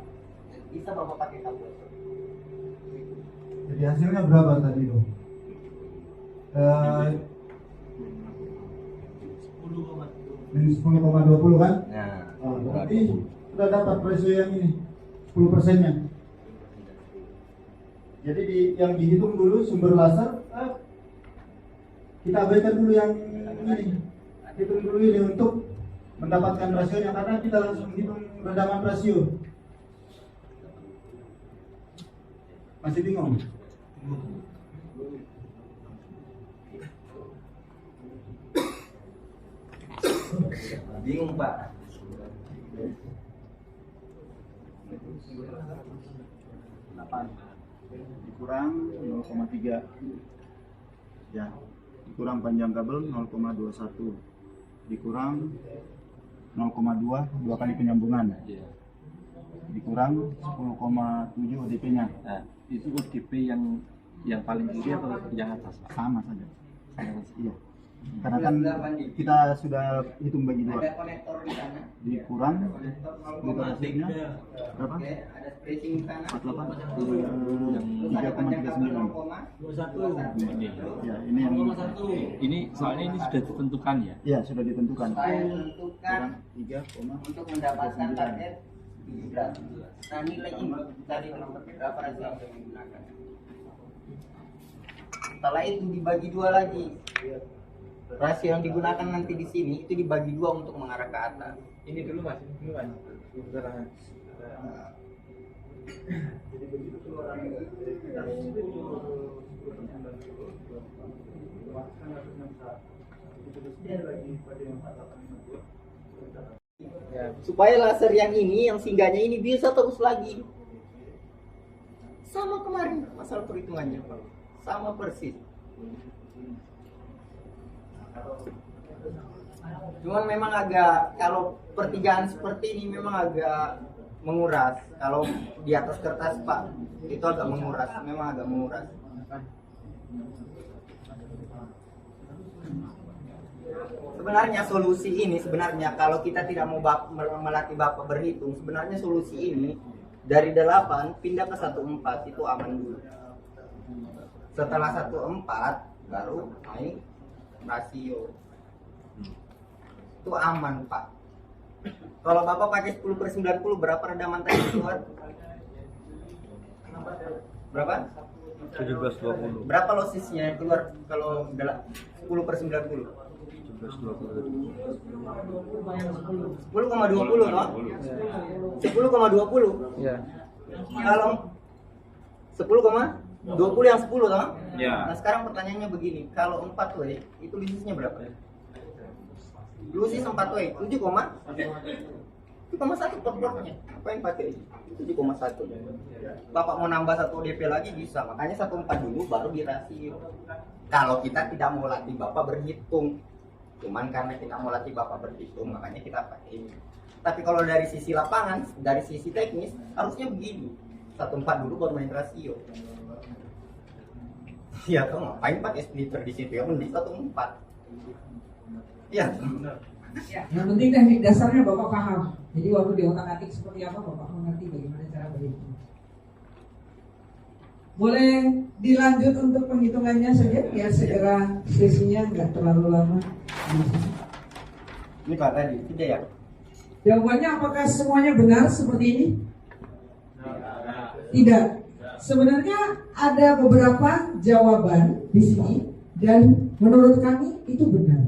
Bisa Bapak pakai kalkulator. Jadi hasilnya berapa tadi itu? 10,20 kan? Nah, berarti sudah dapat rasio yang ini 10%-nya. Jadi yang dihitung dulu sumber laser, kita abaikan dulu yang ini, hitung dulu ini untuk mendapatkan rasionya, karena kita langsung hitung rendaman rasio. Masih bingung? bingung Pak. Dikurang 0,3 ya, dikurang panjang kabel 0,21, dikurang 0,2 dua kali penyambungan, dikurang 10,7 ODP nya. Nah, itu ODP yang paling kiri atau yang atas? Sama saja. Iya, karena kan kita sudah hitung bagi dua. Ada konektor di sana. Dikurang hasilnya berapa? Ada spacing di sana. 3,39. Ya, ini yang Ini soalnya ini sudah ditentukan ya? ya sudah ditentukan. Saya menentukan Kurang 3, untuk mendapatkan target 17. Nah, nilai ini dari berapa rasio yang digunakan. Setelah itu dibagi dua lagi. Rasio yang digunakan nanti di sini itu dibagi dua untuk mengarah ke atas. Ini dulu Mas, ini Mas. Keterangan. jadi begitu keluaran Supaya laser yang ini, yang singgahnya ini bisa terus lagi. Sama kemarin masalah perhitungannya, Pak. Sama persis. Cuman memang agak, kalau pertigaan seperti ini memang agak menguras. Kalau di atas kertas Pak, itu agak menguras, memang agak menguras. Sebenarnya solusi ini, sebenarnya kalau kita tidak mau melatih Bapak berhitung, sebenarnya solusi ini dari 8 pindah ke 14 itu aman dulu. Setelah 14 baru naik rasio. Itu aman Pak. Kalau Bapak pakai 10/90 berapa rendaman tadi keluar? Berapa? 17,20. Berapa losisnya keluar kalau 10/90? 10,20 loh. 10,20. Ya. Kalau 10,20 yang 10 toh? Ya. Nah, sekarang pertanyaannya begini, kalau 4 W itu lucisnya berapa? Lucis 4 W 7,1 pokoknya. Apa yang pakai 7,1. Bapak mau nambah 1 DP lagi bisa, makanya 1,4 dulu baru dirasio. Kalau kita tidak mau latih Bapak berhitung, cuman karena kita mau latih Bapak berhitung, makanya kita pakai ini. Tapi kalau dari sisi lapangan, dari sisi teknis, harusnya begini. 1,4 dulu baru main rasio. Ya, kok ngapain pakai splitter di situ? Ya mending 1,4. Ya. Yang penting teknik dasarnya Bapak paham. Jadi waktu di otak-atik seperti apa Bapak mengerti bagaimana cara berhitung. Boleh dilanjut untuk penghitungannya saja biar segera sesinya nggak terlalu lama. Ini Pak tadi, tidak ya? Jawabannya apakah semuanya benar seperti ini? Tidak. Sebenarnya ada beberapa jawaban di sini dan menurut kami itu benar.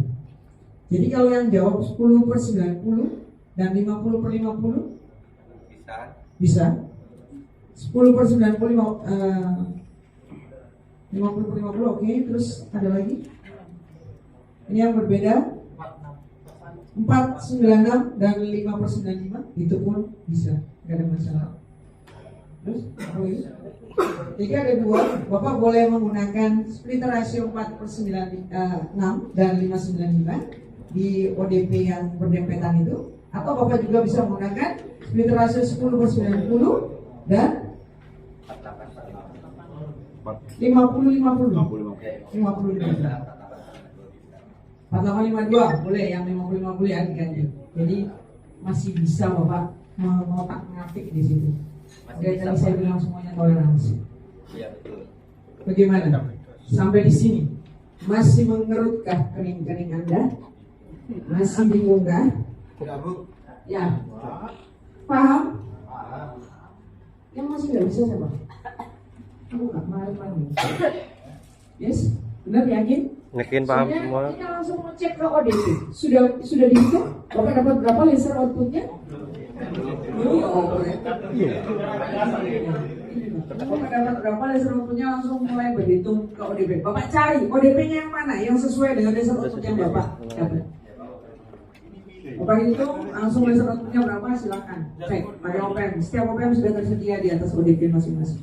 Jadi kalau yang jawab 10/90 dan 50/50 bisa. 10/90 50/50 oke. Terus ada lagi? Ini yang berbeda 4/96 dan 5/95 itu pun bisa, nggak ada masalah. Terus apa lagi? 3 ada 2, Bapak boleh menggunakan splitter rasio 4/96 dan 5/95 di ODP yang berdempetan itu, atau Bapak juga bisa menggunakan splitter rasio 10/90 dan 50-50. 4852 boleh, yang 50-50 ya diganti. Jadi masih bisa Bapak mengotak ngatik di situ. Dari tadi saya bilang semuanya toleransi. Iya betul. Bagaimana? Sampai di sini masih mengerutkah kening-kening Anda? Masih bingungkah? Ya. Paham? Yang masih nggak bisa siapa? Kamu nggak paham? Yes, benar yakin? Yakin paham Soalnya semua. kita langsung ngecek ke ODP. Sudah dihitung? Bapak dapat berapa laser outputnya? Bapak dapat berapa laser outputnya langsung mulai berhitung ke ODP. Bapak cari ODP-nya yang mana yang sesuai dengan laser output yang Bapak dapat. Bapak hitung langsung laser outputnya berapa, silakan cek pakai OPM. Setiap OPM sudah tersedia di atas ODP masing-masing.